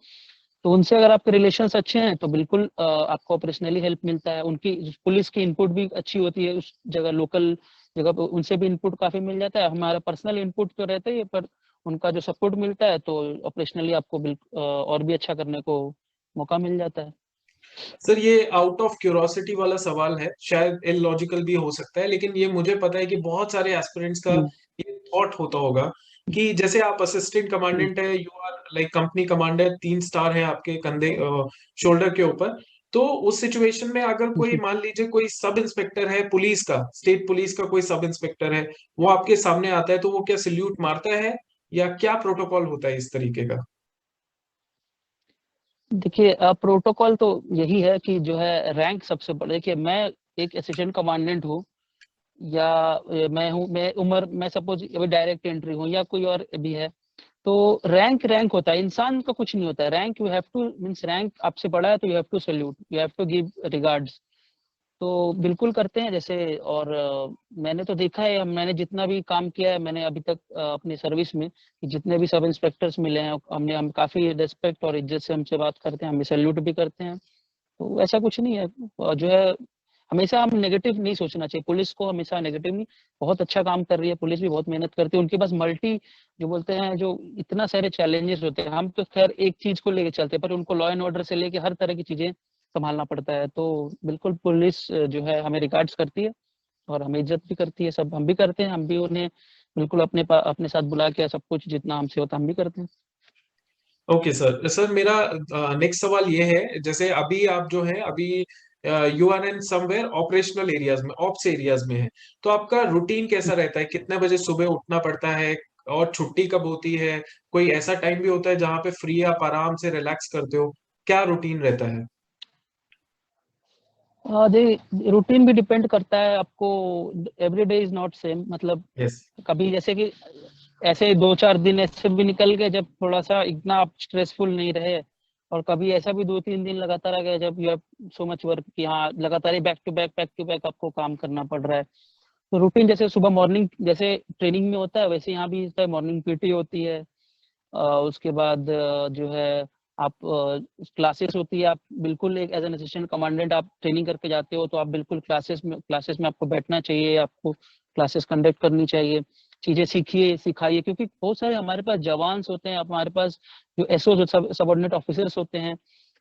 तो उनसे अगर आपके रिलेशंस अच्छे हैं तो बिल्कुल आपको ऑपरेशनली हेल्प मिलता है। उनकी पुलिस की इनपुट भी अच्छी होती है उस जगह, लोकल जगह पे उनसे भी इनपुट काफी मिल जाता है। हमारा पर्सनल इनपुट तो रहता ही है, पर उनका जो सपोर्ट मिलता है तो ऑपरेशनली आपको और भी अच्छा करने को मौका मिल जाता है। सर ये आउट ऑफ क्यूरोसिटी वाला सवाल है, शायद इलॉजिकल भी हो सकता है, लेकिन ये मुझे पता है कि बहुत सारे एस्पिरेंट्स का हम्म, ये थॉट होता होगा कि जैसे आप असिस्टेंट हम्म, कमांडेंट है, you are like company commander, 3 star है आपके कंधे शोल्डर के ऊपर। तो उस सिचुएशन में अगर कोई जी। मान लीजिए कोई सब इंस्पेक्टर है पुलिस का, स्टेट पुलिस का कोई सब इंस्पेक्टर है, वो आपके सामने आता है, तो वो क्या सल्यूट मारता है या क्या प्रोटोकॉल होता है इस तरीके का? देखिए प्रोटोकॉल तो यही है कि जो है रैंक सबसे बड़ा। देखिए मैं एक असिस्टेंट कमांडेंट हूँ या मैं हूँ, मैं उम्र, मैं सपोज अभी डायरेक्ट एंट्री हूँ या कोई और भी है, तो रैंक रैंक होता है, इंसान का कुछ नहीं होता है। Rank you have to means rank आपसे बड़ा है तो you have to salute, you have to give regards. तो बिल्कुल करते हैं जैसे। और मैंने तो देखा है, मैंने जितना भी काम किया है मैंने अभी तक अपनी सर्विस में, कि जितने भी सब इंस्पेक्टर्स मिले हैं हम काफी रिस्पेक्ट और इज्जत से हमसे बात करते हैं, हमें सल्यूट भी करते हैं। तो ऐसा कुछ नहीं है। और जो है हमेशा हम नेगेटिव नहीं सोचना चाहिए, पुलिस को हमेशा नेगेटिव नहीं, बहुत अच्छा काम कर रही है पुलिस भी, बहुत मेहनत करती है। उनके पास मल्टी जो बोलते हैं जो इतना सारे चैलेंजेस होते हैं, हम तो खैर एक चीज को लेके चलते हैं, पर उनको लॉ एंड ऑर्डर से लेके हर तरह की चीजें संभालना पड़ता है। तो बिल्कुल पुलिस जो है हमें रिगार्ड्स करती है और हमें इज्जत भी करती है। सब हम भी करते हैं, हम भी उन्हें बिल्कुल अपने साथ बुला के सब कुछ जितना हमसे होता है हम भी करते हैं। Okay sir. सर मेरा नेक्स्ट सवाल ये है, जैसे अभी आप जो है अभी you are in somewhere operational areas में, ऑप्स एरियाज में है, तो आपका रूटीन कैसा रहता है? कितने बजे सुबह उठना पड़ता है और छुट्टी कब होती है? कोई ऐसा टाइम भी होता है जहाँ पे फ्री आप आराम से रिलैक्स करते हो? क्या रूटीन रहता है? जी, रूटीन भी डिपेंड करता है आपको। Every day is not same, मतलब यस। कभी जैसे कि ऐसे 2-4 दिन ऐसे भी निकल गए जब थोड़ा सा इतना आप स्ट्रेसफुल नहीं रहे, और कभी ऐसा भी 2-3 दिन लगातार आ गया जब you have so much work कि हाँ लगातार ही बैक टू बैक आपको काम करना पड़ रहा है। तो रूटीन जैसे सुबह मॉर्निंग जैसे ट्रेनिंग में होता है वैसे यहाँ भी होता है, मॉर्निंग पीटी होती है। उसके बाद जो है आप क्लासेस होती है, आप बिल्कुल एक एज एन असिस्टेंट कमांडेंट आप ट्रेनिंग करके जाते हो, तो आप बिल्कुल क्लासेस में आपको बैठना चाहिए, आपको क्लासेस कंडक्ट करनी चाहिए, चीजें सीखिए सिखाइए। क्योंकि बहुत सारे हमारे पास जवान्स होते हैं, हमारे पास जो एसओ सबऑर्डिनेट ऑफिसर्स होते हैं,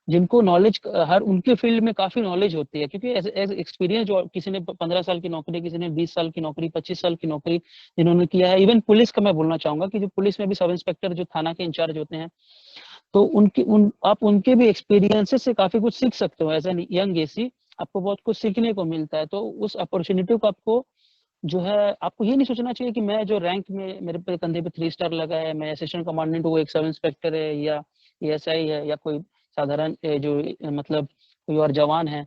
जिनको नॉलेज हर उनके फील्ड में काफी नॉलेज होती है। क्योंकि एज एक्सपीरियंस जो किसी ने 15 साल की नौकरी, किसी ने 20 साल की नौकरी, 25 साल की नौकरी जिन्होंने किया है, इवन पुलिस का मैं बोलना चाहूंगा कि जो पुलिस में भी सब इंस्पेक्टर जो थाना के इंचार्ज होते हैं, तो आप उनके भी एक्सपीरियंसेस से काफी कुछ सीख सकते हो। एज एन यंग एसी आपको बहुत कुछ सीखने को मिलता है। तो उस अपॉर्चुनिटी को आपको जो है आपको ये नहीं सोचना चाहिए कि मैं जो रैंक में मेरे पे कंधे पे 3 स्टार लगा है, मैं असिस्टेंट कमांडेंट हूँ, एक सब इंस्पेक्टर है या एएसआई है या कोई साधारण जो मतलब कोई और जवान है।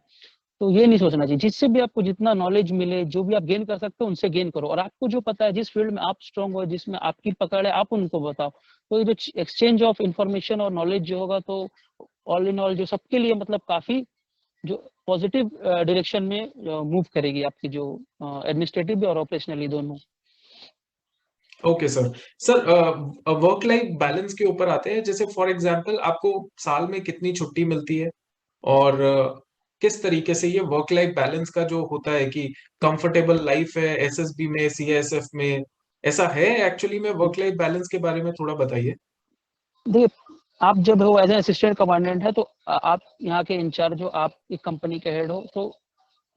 तो ये नहीं सोचना चाहिए, जिससे भी आपको जितना नॉलेज मिले, जो भी आप गेन कर सकते हो उनसे गेन करो, और आपको जो पता है जिस फील्ड में आप स्ट्रांग हो, जिसमें आपकी पकड़ है, आप उनको बताओ। तो ये जो एक्सचेंज ऑफ इंफॉर्मेशन और नॉलेज जो होगा, तो ऑल इन ऑल जो सबके लिए मतलब काफी जो पॉजिटिव डायरेक्शन में मूव करेगी आपकी जो एडमिनिस्ट्रेटिव भी और ऑपरेशनली दोनों। Okay sir. Sir work life balance के ऊपर आते हैं, जैसे फॉर एग्जांपल आपको साल में कितनी छुट्टी मिलती है, और किस तरीके से ये वर्क लाइफ बैलेंस का जो होता है कि कंफर्टेबल लाइफ है एसएसबी में, सीएसएफ में, ऐसा है एक्चुअली में? वर्क लाइफ बैलेंस के बारे में थोड़ा बताइए। देखिए आप जब हो एज ए असिस्टेंट कमांडेंट है, तो आप यहाँ के इंचार्ज हो, आप एक कंपनी के हेड हो, तो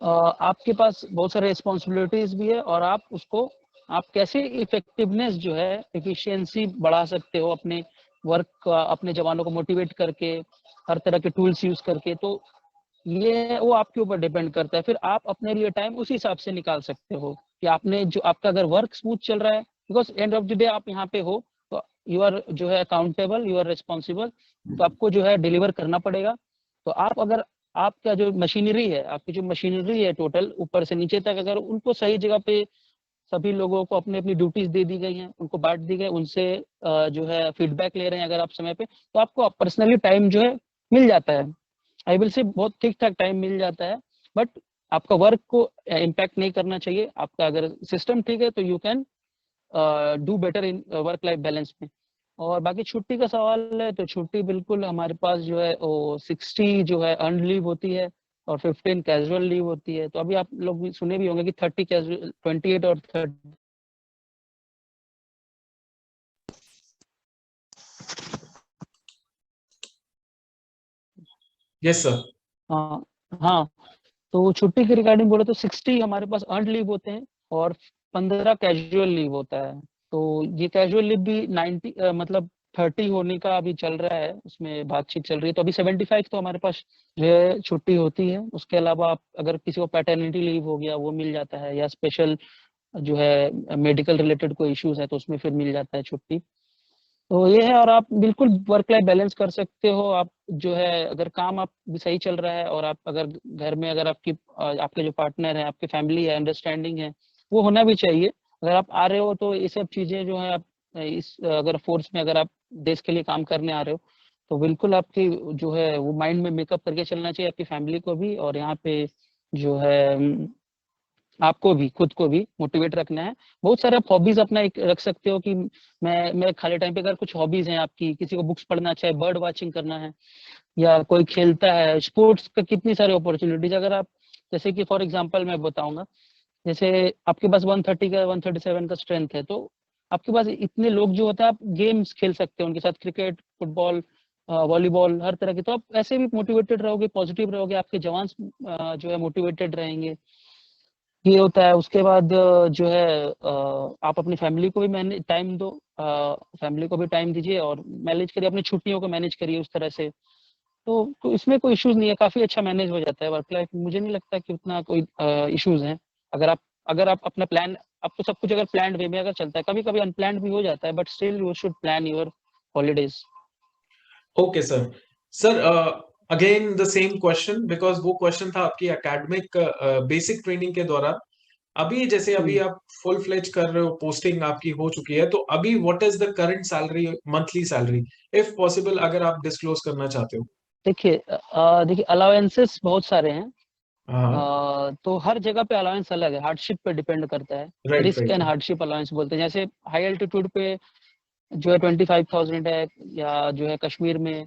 आपके पास बहुत सारे रिस्पॉन्सिबिलिटीज भी है, और आप उसको आप कैसे इफेक्टिवनेस जो है एफिशिएंसी बढ़ा सकते हो अपने वर्क का, अपने जवानों को मोटिवेट करके, हर तरह के टूल्स यूज करके। तो ये वो आपके ऊपर डिपेंड करता है, फिर आप अपने लिए टाइम उसी हिसाब से निकाल सकते हो कि आपने जो आपका अगर वर्क स्मूथ चल रहा है, because end of the day आप यहाँ पे हो, तो यू आर जो है अकाउंटेबल, यू आर रिस्पॉन्सिबल, तो आपको जो है डिलीवर करना पड़ेगा। तो आप अगर आपका जो मशीनरी है, आपकी जो मशीनरी है टोटल ऊपर से नीचे तक, अगर उनको सही जगह पे सभी लोगों को अपनी अपनी ड्यूटीज दे दी गई हैं, उनको बांट दी गई, उनसे जो है फीडबैक ले रहे हैं अगर आप समय पे, तो आपको पर्सनली टाइम जो है मिल जाता है। आई विल से बहुत ठीक ठाक टाइम मिल जाता है, बट आपका वर्क को इम्पैक्ट नहीं करना चाहिए। आपका अगर सिस्टम ठीक है तो you can do better in work life balance में। और बाकी छुट्टी का सवाल है तो छुट्टी बिल्कुल हमारे पास जो है वो 60 जो है अर्न लीव होती है और 15 कैजुअल लीव होती है। तो अभी आप लोग भी सुने भी होंगे कि 30 कैजुअल, 28 और 30। Yes sir. हाँ हाँ, तो छुट्टी के रिगार्डिंग बोले तो 60 हमारे पास अर्न लीव होते हैं और 15 कैजुअल लीव होता है। तो ये कैजुअल लीव भी 90 मतलब 30 होने का अभी चल रहा है, उसमें बातचीत चल रही है। तो अभी 75 तो हमारे पास जो है छुट्टी होती है। उसके अलावा आप अगर किसी को पैटर्निटी लीव हो गया वो मिल जाता है, या स्पेशल जो है मेडिकल रिलेटेड कोई इश्यूज है तो उसमें फिर मिल जाता है छुट्टी। तो ये है, और आप बिल्कुल वर्क लाइफ बैलेंस कर सकते हो। आप जो है अगर काम आप भी सही चल रहा है और आप अगर घर में अगर आपके जो पार्टनर है, आपकी फैमिली है, अंडरस्टैंडिंग है, वो होना भी चाहिए। अगर आप आ रहे हो तो ये सब चीजें जो है आप इस अगर फोर्स में अगर आप देश के लिए काम करने आ रहे हो तो बिल्कुल आपकी जो है वो माइंड में मेकअप करके चलना चाहिए, आपकी फैमिली को भी। और यहाँ पे जो है आपको भी खुद को भी मोटिवेट रखना है। बहुत सारे आप हॉबीज अपना एक रख सकते हो कि मैं खाली टाइम पे अगर कुछ हॉबीज हैं आपकी, किसी को बुक्स पढ़ना चाहे, बर्ड वाचिंग करना है, या कोई खेलता है स्पोर्ट्स का, कितनी सारी अपॉर्चुनिटीज अगर आप, जैसे कि फॉर एग्जांपल मैं बताऊंगा, जैसे आपके पास 130 का 137 का स्ट्रेंथ है तो आपके पास इतने लोग जो होते हैं, आप गेम्स खेल सकते हो उनके साथ, क्रिकेट, फुटबॉल, वॉलीबॉल, हर तरह के। तो आप ऐसे भी मोटिवेटेड रहोगे, पॉजिटिव रहोगे, आपके जवान जो है मोटिवेटेड रहेंगे। ये होता है। उसके बाद जो है आप अपनी फैमिली को भी मैनेज टाइम दो, फैमिली को भी टाइम दीजिए और मैनेज करिए, अपनी छुट्टियों को मैनेज करिए उस तरह से। तो इसमें कोई इश्यूज नहीं है, काफी अच्छा मैनेज हो जाता है वर्क लाइफ। मुझे नहीं लगता कि उतना कोई इश्यूज हैं। अगर आप अपना प्लान, अब तो सब कुछ अगर प्लान वे में अगर चलता है, कभी कभी अनप्लान्ड भी हो जाता है, but still you should plan your holidays. Okay sir. Sir again the same question, because वो क्वेश्चन था आपकी एकेडमिक बेसिक ट्रेनिंग के दौरान। अभी जैसे अभी आप फुल फ्लेज कर रहे हो, पोस्टिंग आपकी हो चुकी है, तो अभी what is the current salary, monthly salary, if possible अगर आप डिस्क्लोज करना चाहते हो। देखिए अलाउंसेस बहुत सारे हैं। हाँ। तो हर जगह पे अलाउंस अलग है, हार्डशिप पे डिपेंड करता है। Right risk right and right. Hardship allowance बोलते हैं। जैसे हाई एल्टीट्यूड पे जो है 25,000 है, या जो है कश्मीर में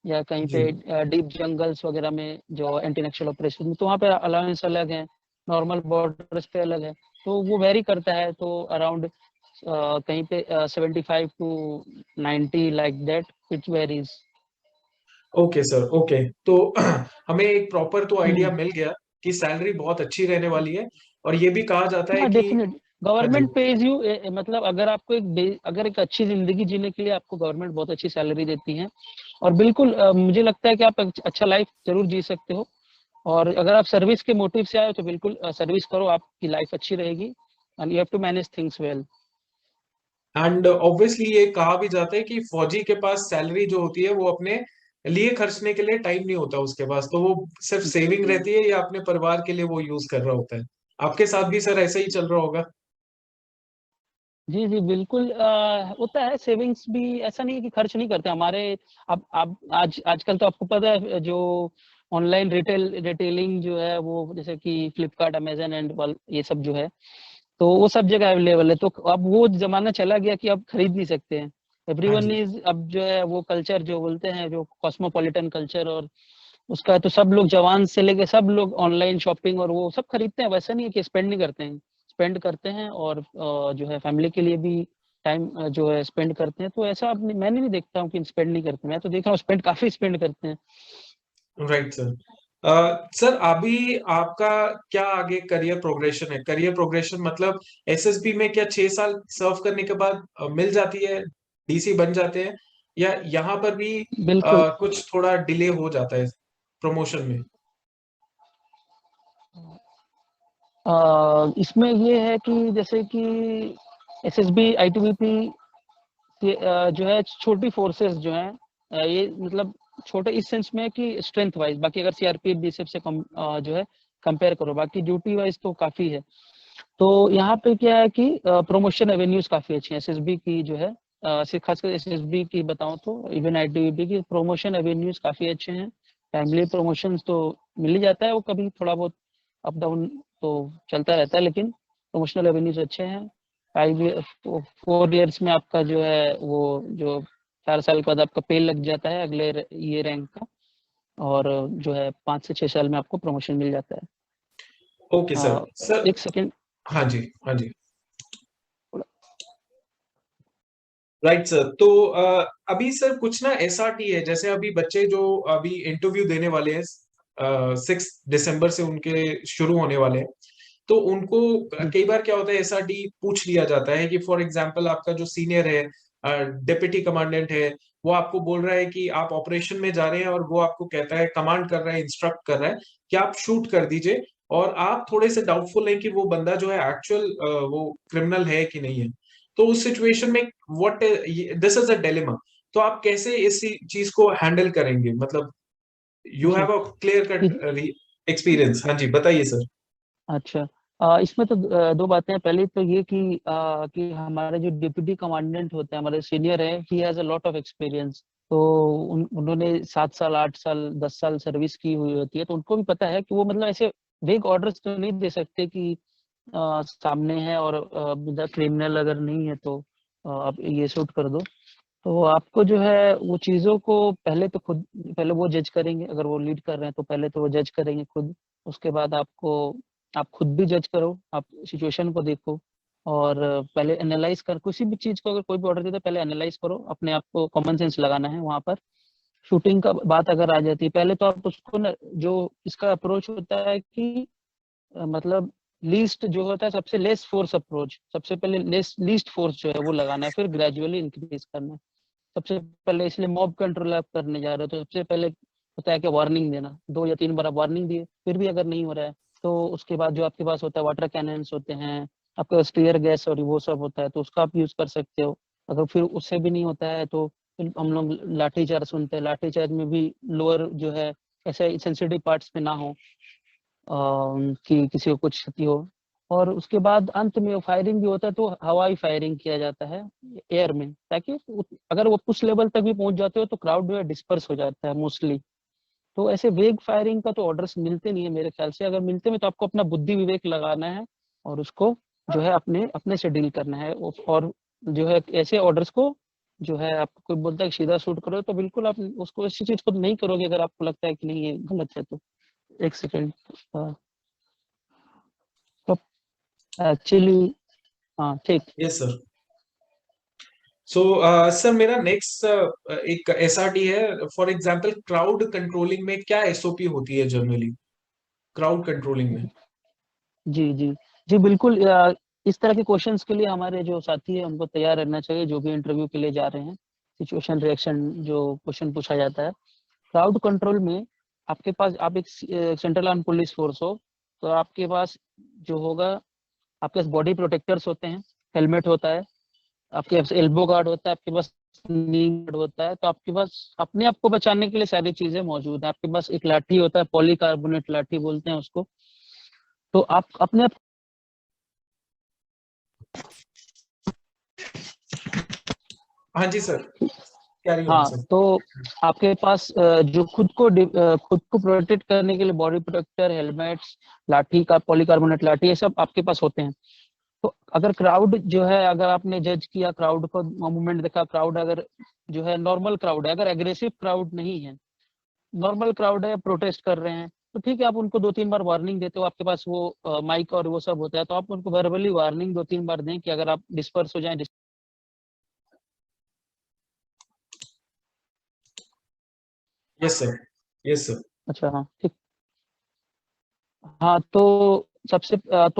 या कहीं जी। पे डीप जंगल्स वगैरह में जो एंटी नक्सल ऑपरेशन में, तो वहाँ पे अलाउंस अलग है। नॉर्मल बॉर्डर्स पे अलग है। तो वो वेरी करता है। तो अराउंड कहीं पे 75 to 90 like that, it varies. Okay sir. Okay, तो हमें एक प्रॉपर तो आइडिया हम्म। मिल गया कि सैलरी बहुत अच्छी रहने वाली है, और ये भी कहा जाता है हाँ कि। डेफिनेट, हाँ जी। गवर्नमेंट पेज यू, मतलब अगर आपको अगर एक अच्छी जिंदगी जीने के लिए आपको गवर्नमेंट बहुत अच्छी सैलरी देती है। और बिल्कुल मुझे लगता है कि आप अच्छा लाइफ जरूर जी सकते हो। और अगर आप सर्विस के मोटिव से आए हो तो बिल्कुल सर्विस करो, आपकी लाइफ अच्छी रहेगी। And you have to manage things well. And obviously ये कहा भी जाता है कि फौजी के पास सैलरी जो होती है वो अपने लिए खर्चने के लिए टाइम नहीं होता उसके पास, तो वो सिर्फ सेविंग रहती है या अपने परिवार के लिए वो यूज कर रहा होता है। आपके साथ भी सर ऐसा ही चल रहा होगा। जी जी बिल्कुल, होता है सेविंग्स भी। ऐसा नहीं है कि खर्च नहीं करते हमारे। अब आजकल तो आपको पता है जो ऑनलाइन रिटेलिंग जो है वो, जैसे कि फ्लिपकार्ट, अमेजन एंड ये सब जो है, तो वो सब जगह अवेलेबल है। तो अब वो जमाना चला गया कि अब खरीद नहीं सकते हैं। हाँ एवरीवन जी। इज, अब जो है वो कल्चर जो बोलते हैं जो कॉस्मोपॉलिटन कल्चर, और उसका तो सब लोग जवान से लेके सब लोग ऑनलाइन शॉपिंग और वो सब खरीदते हैं। वैसा नहीं है कि स्पेंड नहीं करते हैं, स्पेंड करते हैं। और जो है फैमिली के लिए भी टाइम जो है स्पेंड करते हैं। तो ऐसा मैंने नहीं देखता हूँ कि स्पेंड नहीं करते, मैं तो देख रहा हूँ स्पेंड, काफी स्पेंड करते हैं। Right sir. सर अभी आपका क्या आगे करियर प्रोग्रेशन है? करियर प्रोग्रेशन मतलब एसएसबी में क्या 6 साल सर्व करने के बाद मिल जाती है, डीसी बन जाते हैं, या यहाँ पर भी बिल्कुल। कुछ थोड़ा डिले हो जाता है प्रमोशन में? इसमें ये है कि जैसे कि एसएसबी, आईटीबीपी जो है छोटी फोर्सेस जो हैं, ये मतलब छोटे इस सेंस में कि स्ट्रेंथ वाइज, बाकी अगर सीआरपीएफ बीएसएफ से कम जो है कंपेयर करो, बाकी ड्यूटी वाइज तो काफी है। तो यहाँ पे क्या है कि प्रमोशन एवेन्यूज काफी अच्छी हैं एसएसबी की जो है, खासकर एसएसबी की बताऊं तो, इवन आईटीबीपी की प्रमोशन एवेन्यूज काफी अच्छे हैं। फैमिली प्रमोशन तो मिल ही जाता है, वो कभी थोड़ा बहुत अप डाउन तो चलता रहता है, लेकिन प्रमोशनल एवेन्यूज अच्छे हैं। 4 ईयर्स में आपका जो है वो जो 4 साल के बाद आपका पे लग जाता है अगले ये रैंक का, और जो है 5 से 6 साल में आपको प्रमोशन मिल जाता है। Okay sir. सर एक सेकेंड। हाँ जी, हाँ जी, राइट सर। तो अभी सर कुछ ना एसआरटी है, जैसे अभी बच्चे जो अभी इंटरव्यू देने वाले हैं 6 दिसंबर से उनके शुरू होने वाले हैं, तो उनको कई बार क्या होता है एसआरटी पूछ लिया जाता है कि फॉर एग्जांपल आपका जो सीनियर है, डिप्टी कमांडेंट है, वो आपको बोल रहा है कि आप ऑपरेशन में जा रहे हैं और वो आपको कहता है, कमांड कर रहा है, इंस्ट्रक्ट कर रहा है कि आप शूट कर दीजिए, और आप थोड़े से डाउटफुल हैं कि वो बंदा जो है एक्चुअल वो क्रिमिनल है कि नहीं है। तो उस सिचुएशन में what this is a dilemma, तो आप कैसे इस चीज को हैंडल करेंगे? मतलब यू जी। Have a clear cut experience. हाँ जी, बताइए सर। अच्छा, इसमें तो दो बातें हैं। पहली तो ये कि हमारे जो डिप्टी कमांडेंट होते हैं, हमारे सीनियर है, he has a lot of experience. तो उन्होंने 7 साल, 8 साल, 10 साल सर्विस की हुई होती है, तो उनको भी पता है कि वो मतलब ऐसे वेग ऑर्डर्स तो नहीं दे सकते कि सामने है और क्रिमिनल अगर नहीं है तो आप ये शूट कर दो। तो आपको जो है वो चीज़ों को पहले तो खुद, पहले वो जज करेंगे। अगर वो लीड कर रहे हैं तो पहले तो वो जज करेंगे खुद। उसके बाद आप खुद भी जज करो, आप सिचुएशन को देखो, और पहले एनालाइज कर, किसी भी चीज़ को अगर कोई भी ऑर्डर देता है पहले एनालाइज करो, अपने आप को कॉमन सेंस लगाना है वहाँ पर। शूटिंग का बात अगर आ जाती है, पहले तो आप उसको ना, जो इसका अप्रोच होता है कि मतलब लीस्ट जो होता है, सबसे लेस फोर्स अप्रोच, सबसे पहले लीस्ट फोर्स जो है वो लगाना है, फिर ग्रेजुअली इंक्रीज करना है। सबसे पहले इसलिए मॉब कंट्रोल आप करने जा रहे हो तो सबसे पहले होता है कि वार्निंग देना। 2 या 3 बार आप वार्निंग दिए, फिर भी अगर नहीं हो रहा है तो उसके बाद जो आपके पास होता है वाटर कैनन्स होते हैं, आपके पास टीयर गैस और वो सब होता है, तो उसका आप यूज कर सकते हो। अगर फिर उससे भी नहीं होता है तो फिर हम लोग लाठी चार्ज सुनते हैं। लाठी चार्ज में भी लोअर जो है ऐसे सेंसिटिव पार्ट्स पे ना हो कि किसी को कुछ क्षति हो। और उसके बाद अंत में फायरिंग भी होता है तो हवाई फायरिंग किया जाता है एयर में, ताकि अगर वो उस लेवल तक भी पहुंच जाते हो तो क्राउड जो है डिस्पर्स हो जाता है मोस्टली। तो ऐसे वेग फायरिंग का तो ऑर्डर्स मिलते नहीं है मेरे ख्याल से। अगर मिलते हैं तो आपको अपना बुद्धि विवेक लगाना है और उसको जो है अपने अपने से डील करना है। और जो है ऐसे ऑर्डर्स को जो है, आपको कोई बोलता है कि सीधा शूट करो तो बिल्कुल आप उसको इसी चीज को नहीं करोगे अगर आपको लगता है कि नहीं ये गलत है तो। एक सेकेंड। तो एक्चुअली हाँ ठीक। Yes sir. सो सर मेरा नेक्स्ट एक एसआरटी है, फॉर एग्जांपल क्राउड कंट्रोलिंग में क्या एसओपी होती है जनरली, क्राउड कंट्रोलिंग में? जी जी जी बिल्कुल। इस तरह के क्वेश्चंस के लिए हमारे जो साथी है उनको तैयार रहना चाहिए, जो भी इंटरव्यू के लिए जा रहे हैं। सिचुएशन रिएक्शन जो क्वेश्चन पूछा जाता है क्राउड कंट्रोल में, आपके पास, आप एक सेंट्रल आर्म पुलिस फोर्स हो तो आपके पास जो होगा, आपके पास बॉडी प्रोटेक्टर्स होते हैं, हेलमेट होता है, आपके पास एल्बो गार्ड होता है, आपके पास नी गार्ड होता है। तो आपके पास अपने आप को बचाने के लिए सारी चीजें मौजूद है। आपके पास एक लाठी होता है, पॉलीकार्बोनेट लाठी बोलते हैं उसको। तो आप अपने आप। हाँ जी सर, कैरी ऑन हाँ, सर। तो आपके पास जो खुद को प्रोटेक्ट करने के लिए बॉडी प्रोटेक्टर, हेलमेट्स, लाठी का पॉलीकार्बोनेट लाठी, ये सब आपके पास होते हैं। तो अगर क्राउड जो है, अगर आपने जज किया क्राउड को, मूवमेंट देखा, क्राउड अगर जो है नॉर्मल क्राउड है, अगर एग्रेसिव क्राउड नहीं है, नॉर्मल क्राउड है, प्रोटेस्ट कर रहे हैं, तो ठीक है, आप उनको 2-3 बार वार्निंग देते हो। आपके पास वो माइक और वो सब होता है, तो आप उनको वर्बली वार्निंग 2-3 बार दें कि अगर आप डिस्पर्स हो जाए। Yes sir, yes sir. अच्छा हाँ ठीक। हाँ, तो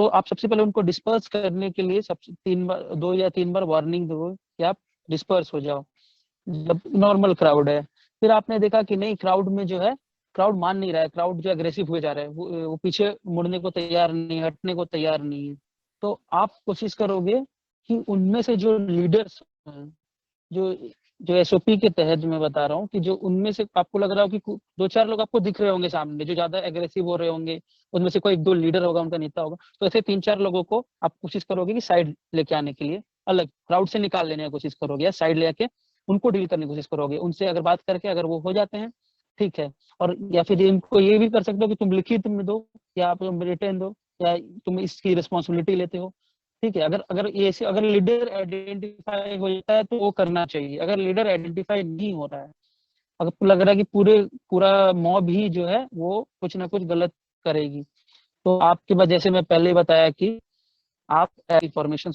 आप सबसे पहले उनको डिस्पर्स करने के लिए सबसे 3 बार, 2 या 3 बार वार्निंग दो कि आप डिस्पर्स हो जाओ जब नॉर्मल क्राउड है। फिर आपने देखा कि नहीं, क्राउड में जो है क्राउड मान नहीं रहा है, क्राउड जो एग्रेसिव हुए जा रहा है, वो पीछे मुड़ने को तैयार नहीं है, हटने को तैयार नहीं है। तो आप कोशिश करोगे कि उनमें से जो लीडर्स, जो जो एसओपी के तहत मैं बता रहा हूँ, कि जो उनमें से आपको लग रहा हो कि 2-4 लोग आपको दिख रहे होंगे सामने जो ज्यादा एग्रेसिव हो रहे होंगे, उनमें से कोई 1-2 लीडर होगा, उनका नेता होगा, तो ऐसे 3-4 लोगों को आप कोशिश करोगे कि साइड लेके आने के लिए, अलग क्राउड से निकाल लेने की कोशिश करोगे, या साइड लेके उनको डील करने की कोशिश करोगे। उनसे अगर बात करके अगर वो हो जाते हैं, ठीक है। और या फिर इनको ये भी कर सकते हो कि तुम लिखित में दो, या आप तुम रिटर्न दो, या तुम इसकी रिस्पॉन्सिबिलिटी लेते हो। ठीक है, अगर अगर ये ऐसे अगर लीडर आइडेंटिफाई हो जाता है तो वो करना चाहिए। अगर लीडर आइडेंटिफाई नहीं हो रहा है, अगर आपको लग रहा है कि पूरा मॉब ही जो है वो कुछ ना कुछ गलत करेगी, तो आपके पास, जैसे मैं पहले ही बताया कि आप इंफॉर्मेशन।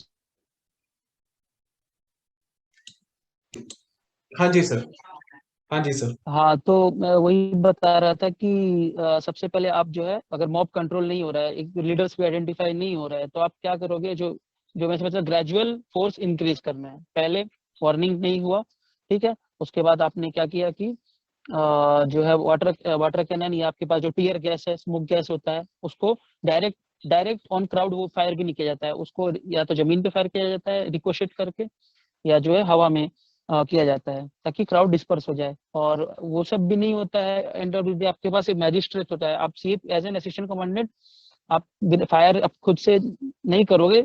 हाँ जी सर। हाँ जी सर। हाँ, तो मैं वही बता रहा था कि सबसे पहले आप जो है, अगर मॉब कंट्रोल नहीं हो रहा है, एक लीडर्स भी आइडेंटिफाई नहीं हो रहा है, तो आप क्या करोगे, जो जो मैं समझता, ग्रेजुअल फोर्स इंक्रीज करना है। पहले वार्निंग नहीं हुआ, ठीक है, उसके बाद आपने क्या किया कि जो है वाटर कैनन, या आपके पास जो टीयर गैस है, स्मोक गैस होता है, उसको डायरेक्ट डायरेक्ट ऑन क्राउड वो फायर भी नहीं किया जाता है, उसको या तो जमीन पे फायर किया जाता है रिकोशेट करके, या जो है हवा में किया जाता है, ताकि क्राउड डिस्पर्स हो जाए। और वो सब भी नहीं होता है, एंड ऑफ द डे आपके पास एक मैजिस्ट्रेट होता है, आप सिर्फ एज एन असिस्टेंट कमांडेंट आप फायर आप खुद से नहीं करोगे।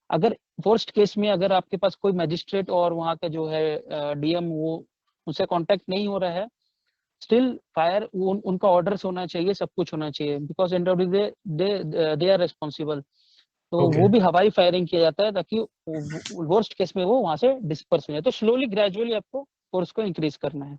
अगर वर्स्ट केस में अगर आपके पास कोई मैजिस्ट्रेट और वहाँ का जो है डीएम, वो उनसे कांटेक्ट नहीं हो रहा है, स्टिल फायर उनका ऑर्डर्स होना चाहिए, सब कुछ होना चाहिए, because end of the day they are responsible. तो ओके। वो भी हवाई फायरिंग किया जाता है, ताकि वर्स्ट केस में वो वहां से डिस्पर्स हो जाए। तो स्लोली ग्रेजुअली आपको फोर्स को इंक्रीज करना है।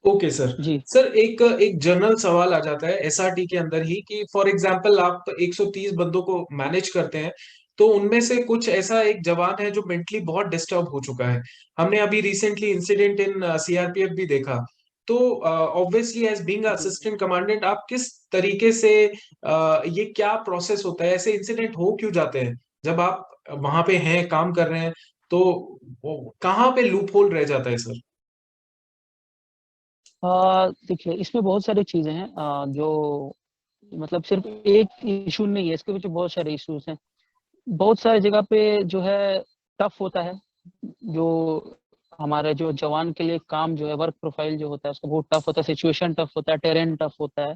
Okay sir. जी। सर एक एक जनरल सवाल आ जाता है एसआरटी के अंदर ही कि फॉर एग्जांपल आप 130 बंदों को मैनेज करते हैं, तो उनमें से कुछ ऐसा एक जवान है जो मेंटली बहुत डिस्टर्ब हो चुका है। हमने अभी रिसेंटली इंसिडेंट इन सीआरपीएफ भी देखा। तो obviously as being assistant commandant आप किस तरीके से ये क्या प्रोसेस होता है, ऐसे इंसिडेंट हो क्यों जाते हैं जब आप वहां पे हैं काम कर रहे हैं, तो कहाँ पे लूप होल रह जाता है सर? देखिए, इसमें बहुत सारी चीजें हैं, जो मतलब सिर्फ एक इशू नहीं है, इसके पीछे बहुत सारे इश्यूज हैं। बहुत सारी जगह पे जो है टफ होता है, जो हमारे जो जवान के लिए काम जो है, वर्क प्रोफाइल जो होता है उसका बहुत टफ होता है, सिचुएशन टफ होता है, टेरेन टफ होता है।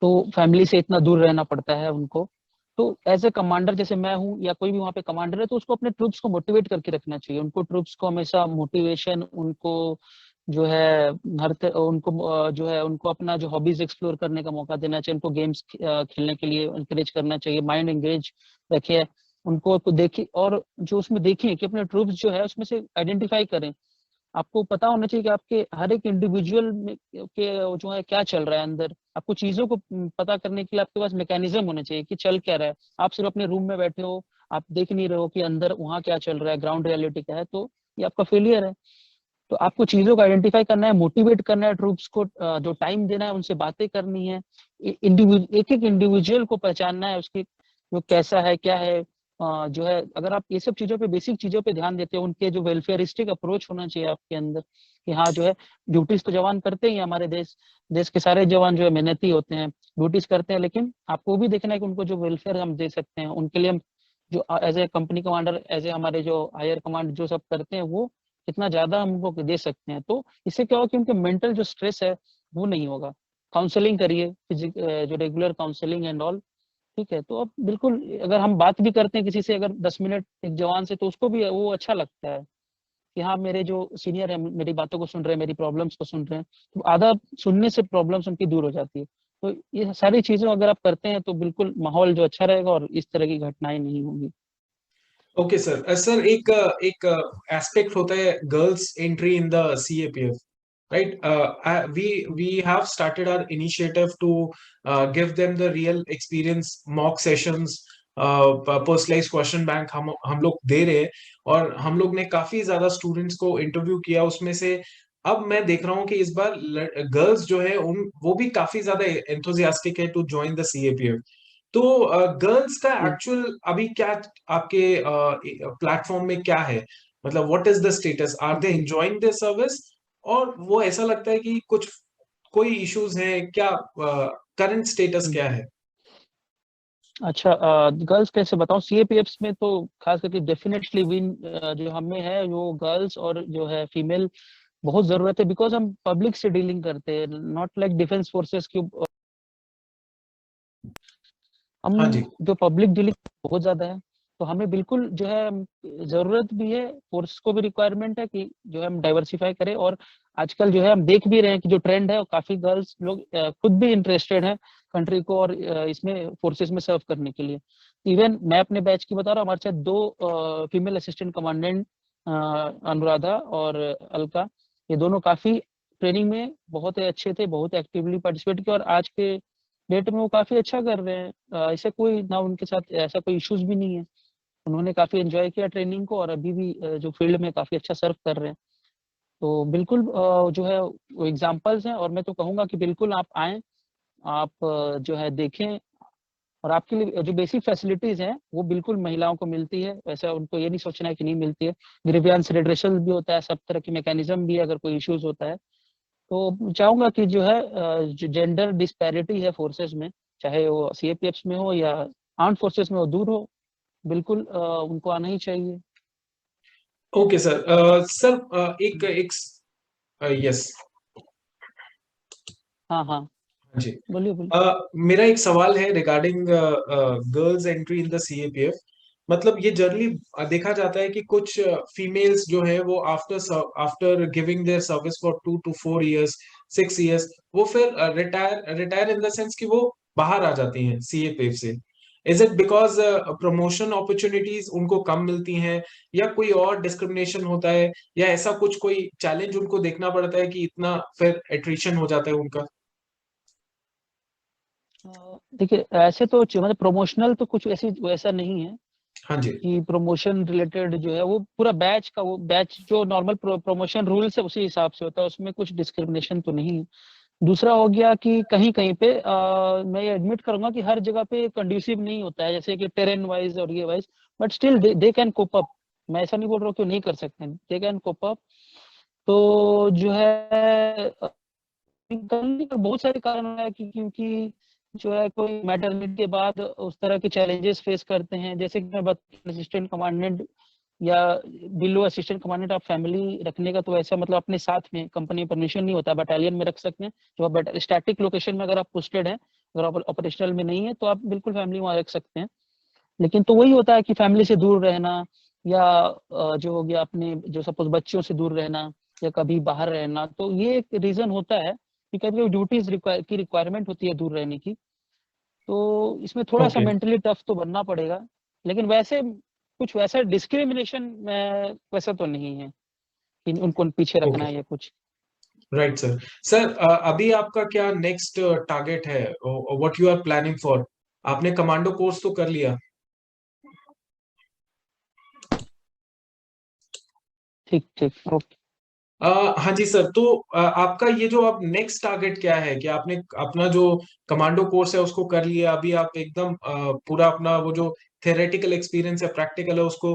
तो फैमिली से इतना दूर रहना पड़ता है उनको। तो एज ए कमांडर, जैसे मैं हूँ या कोई भी वहाँ पे कमांडर है, तो उसको अपने ट्रूप्स को मोटिवेट करके रखना चाहिए। उनको ट्रूप्स को हमेशा मोटिवेशन, उनको जो है उनको जो है उनको अपना जो हॉबीज एक्सप्लोर करने का मौका देना चाहिए, उनको गेम्स खेलने के लिए encourage करना चाहिए, माइंड एंगेज रखिए उनको देखिए, और जो उसमें देखिए कि अपने ट्रूप्स जो है उसमें से आइडेंटिफाई करें। आपको पता होना चाहिए कि आपके हर एक इंडिविजुअल में के जो है क्या चल रहा है अंदर। आपको चीजों को पता करने के लिए आपके पास मैकेनिज्म होना चाहिए कि चल क्या रहा है। आप सिर्फ अपने रूम में बैठे हो, आप देख नहीं रहे हो कि अंदर वहाँ क्या चल रहा है, ग्राउंड रियलिटी क्या है, तो ये आपका फेलियर है। तो आपको चीजों को आइडेंटिफाई करना है, मोटिवेट करना है ट्रूप्स को, जो टाइम देना है, उनसे बातें करनी है, एक एक इंडिविजुअल को पहचानना है, उसकी जो कैसा है क्या है। जो है, अगर आप ये सब चीजों पे, बेसिक चीजों पे ध्यान देते हो, उनके जो वेलफेयरिस्टिक अप्रोच होना चाहिए आपके अंदर, कि हाँ जो है, ड्यूटीज तो जवान करते ही हैं, हमारे देश देश के सारे जवान जो है मेहनती होते हैं, ड्यूटीज करते हैं, लेकिन आपको भी देखना है कि उनको जो वेलफेयर हम दे सकते हैं, उनके लिए हम जो as a company commander, as a हमारे जो हायर कमांड जो सब करते हैं, वो कितना ज्यादा हम उनको दे सकते हैं। तो इससे क्या होगा कि उनके मेंटल जो स्ट्रेस है वो नहीं होगा। काउंसलिंग करिए, जो रेगुलर काउंसलिंग एंड ऑल। ठीक है, तो अब बिल्कुल, अगर हम बात भी करते हैं किसी से, अगर 10 मिनट एक जवान से, तो उसको भी वो अच्छा लगता है कि हाँ, मेरे जो सीनियर है मेरी बातों को सुन रहे हैं, मेरी प्रॉब्लम्स को सुन रहे हैं। तो आधा सुनने से प्रॉब्लम्स उनकी दूर हो जाती है। तो ये सारी चीजें अगर आप करते हैं तो बिल्कुल माहौल जो अच्छा रहेगा और इस तरह की घटनाएं नहीं होंगी। Okay sir. सर एक एक एस्पेक्ट होता है girls entry in the CAPF, right? We have started our initiative to give them the real experience mock sessions, personalized question bank हम लोग दे रहे हैं, और हम लोग ने काफी ज्यादा स्टूडेंट्स को इंटरव्यू किया उसमें से। अब मैं देख रहा हूँ कि इस बार गर्ल्स जो है उन वो भी काफी ज्यादा एंथुजियास्टिक है टू जॉइन द सीएपीएफ। तो गर्ल्स का जी। एक्चुअल अभी क्या आपके प्लेटफॉर्म में क्या है, मतलब what is the status, are they जी। एंजॉयिंग द सर्विस, और वो ऐसा लगता है कि कुछ कोई इश्यूज हैं क्या, करंट स्टेटस क्या है? अच्छा, गर्ल्स कैसे बताऊं, सीएपीएफ्स में तो खास करके डेफिनेटली विन जो हमें है, वो गर्ल्स और जो है फीमेल बहुत जरूरत है, बिकॉज हम पब्लिक से डीलिंग करते हैं, नॉट लाइक डिफेंस फोर्सेस की। हम हाँ जी। जो पब्लिक डीलिंग बहुत ज्यादा है, तो हमें बिल्कुल जो है जरूरत भी है, फोर्स को भी रिक्वायरमेंट है कि जो है हम डाइवर्सिफाई करें। और आजकल जो है हम देख भी रहे हैं कि जो ट्रेंड है, वो काफी गर्ल्स लोग खुद भी इंटरेस्टेड है कंट्री को और इसमें फोर्सेस में सर्व करने के लिए। इवन मैं अपने बैच की बता रहा हूँ, हमारे साथ दो फीमेल असिस्टेंट कमांडेंट अनुराधा और अलका, ये दोनों काफी ट्रेनिंग में बहुत अच्छे थे, बहुत एक्टिवली पार्टिसिपेट किया और आज के डेट में वो काफी अच्छा कर रहे हैं। ऐसे कोई ना उनके साथ ऐसा कोई इश्यूज भी नहीं है, उन्होंने काफी एंजॉय किया ट्रेनिंग को और अभी भी जो फील्ड में काफी अच्छा सर्व कर रहे हैं। तो बिल्कुल जो है वो एग्जांपल्स हैं और मैं तो कहूंगा कि बिल्कुल आप आएं, आप जो है देखें और आपके लिए जो बेसिक फैसिलिटीज हैं वो बिल्कुल महिलाओं को मिलती है। वैसा उनको ये नहीं सोचना है कि नहीं मिलती है। ग्रीवियंस रिड्रेसल भी होता है, सब तरह की मैकेनिज्म भी है अगर कोई इश्यूज होता है। तो चाहूंगा कि जो है जो जेंडर डिस्पैरिटी है फोर्सेस में, चाहे वो सीएपीएफ में हो या आर्म फोर्सेस में, वो दूर हो। बिल्कुल उनको आना ही चाहिए। Okay sir. सर एक एक यस। हाँ हाँ, जी। बोलिए बोलिए। मेरा एक सवाल है regarding girls entry in the CAPF. मतलब ये जर्नली देखा जाता है कि कुछ फीमेल्स जो है वो after after giving their service for 2 to 4 years 6 years, वो फिर retire retire in the sense कि वो बाहर आ जाती हैं सीएपीएफ से। Is it because promotion opportunities उनको कम मिलती हैं, या कोई और डिस्क्रिमिनेशन होता है, या ऐसा कुछ कोई चैलेंज उनको देखना पड़ता है कि इतना फिर एट्रिशन हो जाता है उनका? देखिए ऐसे तो मतलब प्रमोशनल तो कुछ ऐसी वैसा नहीं है हाँ जी। कि प्रमोशन रिलेटेड जो है वो पूरा बैच का, वो बैच जो नॉर्मल प्रमोशन रूल्स है उसी हिसाब से होता है, उसमें कुछ डिस्क्रिमिनेशन तो नहीं है। दूसरा हो गया कि कहीं कहीं पे मैं ये एडमिट करूंगा कि हर जगह पे कंड्यूसिव नहीं होता है, जैसे कि टेरेन वाइज और ये wise, but still they can cope up. मैं ऐसा नहीं बोल रहा हूँ कि वो नहीं कर सकते, दे कैन कोप अप। तो जो है करने का बहुत सारे कारण है कि क्योंकि जो है कोई मैटरनिटी के बाद उस तरह के चैलेंजेस फेस करते हैं, जैसे कि मैं असिस्टेंट कमांडेंट या बिलो असिस्टेंट कमांडेंट आप फैमिली रखने का तो ऐसा मतलब अपने साथ में कंपनी परमिशन नहीं होता, बटालियन में रख सकते हैं। जो आप स्टैटिक लोकेशन में अगर आप पोस्टेड हैं, अगर आप ऑपरेशनल में नहीं है तो आप बिल्कुल फैमिली वहाँ रख सकते हैं। लेकिन तो वही होता है कि फैमिली से दूर रहना या जो हो गया अपने जो सपोज बच्चों से दूर रहना या कभी बाहर रहना, तो ये एक रीजन होता है कि कभी ड्यूटीज की रिक्वायरमेंट होती है दूर रहने की। तो इसमें थोड़ा सा ओके। मेंटली टफ तो बनना पड़ेगा, लेकिन वैसे कुछ वैसा डिस्क्रिमिनेशन में वैसा तो नहीं है कि उनको पीछे रखना ओके। है या कुछ। Right sir. सर अभी आपका क्या नेक्स्ट टारगेट है, what you are planning for? आपने कमांडो कोर्स तो कर लिया। ठीक ठीक, ओके। हाँ जी सर। तो आपका ये जो आप नेक्स्ट टारगेट क्या है, कि आपने अपना जो कमांडो कोर्स है उसको कर लिया, अभी आप एकदम पूरा अपना वो जो थेरेटिकल एक्सपीरियंस है, प्रैक्टिकल है, उसको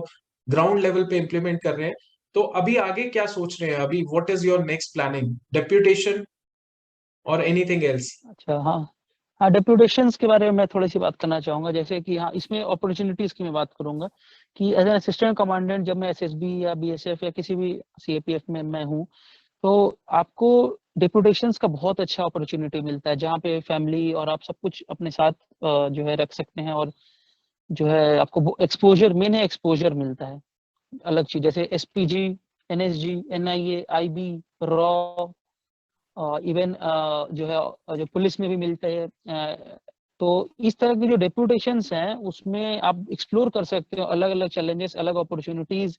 ग्राउंड लेवल पे इम्प्लीमेंट कर रहे हैं। तो अभी आगे क्या सोच रहे हैं? अभी what is your next planning, deputation और एनीथिंग एल्स? अच्छा हाँ, हाँ डेप्यूटेशंस के बारे में मैं थोड़ी सी बात करना चाहूंगा। जैसे कि हाँ, इसमें अपॉर्चुनिटीज की मैं बात करूंगा कि एज एन असिस्टेंट कमांडेंट जब मैं एसएसबी या बीएसएफ या किसी भी सीएपीएफ में मैं हूँ, तो आपको डेप्यूटेशंस का बहुत अच्छा अपॉर्चुनिटी मिलता है, जहाँ पे फैमिली और आप सब कुछ अपने साथ जो है रख सकते हैं। और जो है आपको एक्सपोजर, मेन है एक्सपोजर मिलता है। अलग चीज जैसे SPG, NSG, NIA, IB, raw, even जो है जो पुलिस में भी मिलते हैं। तो इस तरह की जो डेप्यूटेशंस हैं उसमें आप एक्सप्लोर कर सकते हो अलग अलग चैलेंजेस, अलग अपॉर्चुनिटीज।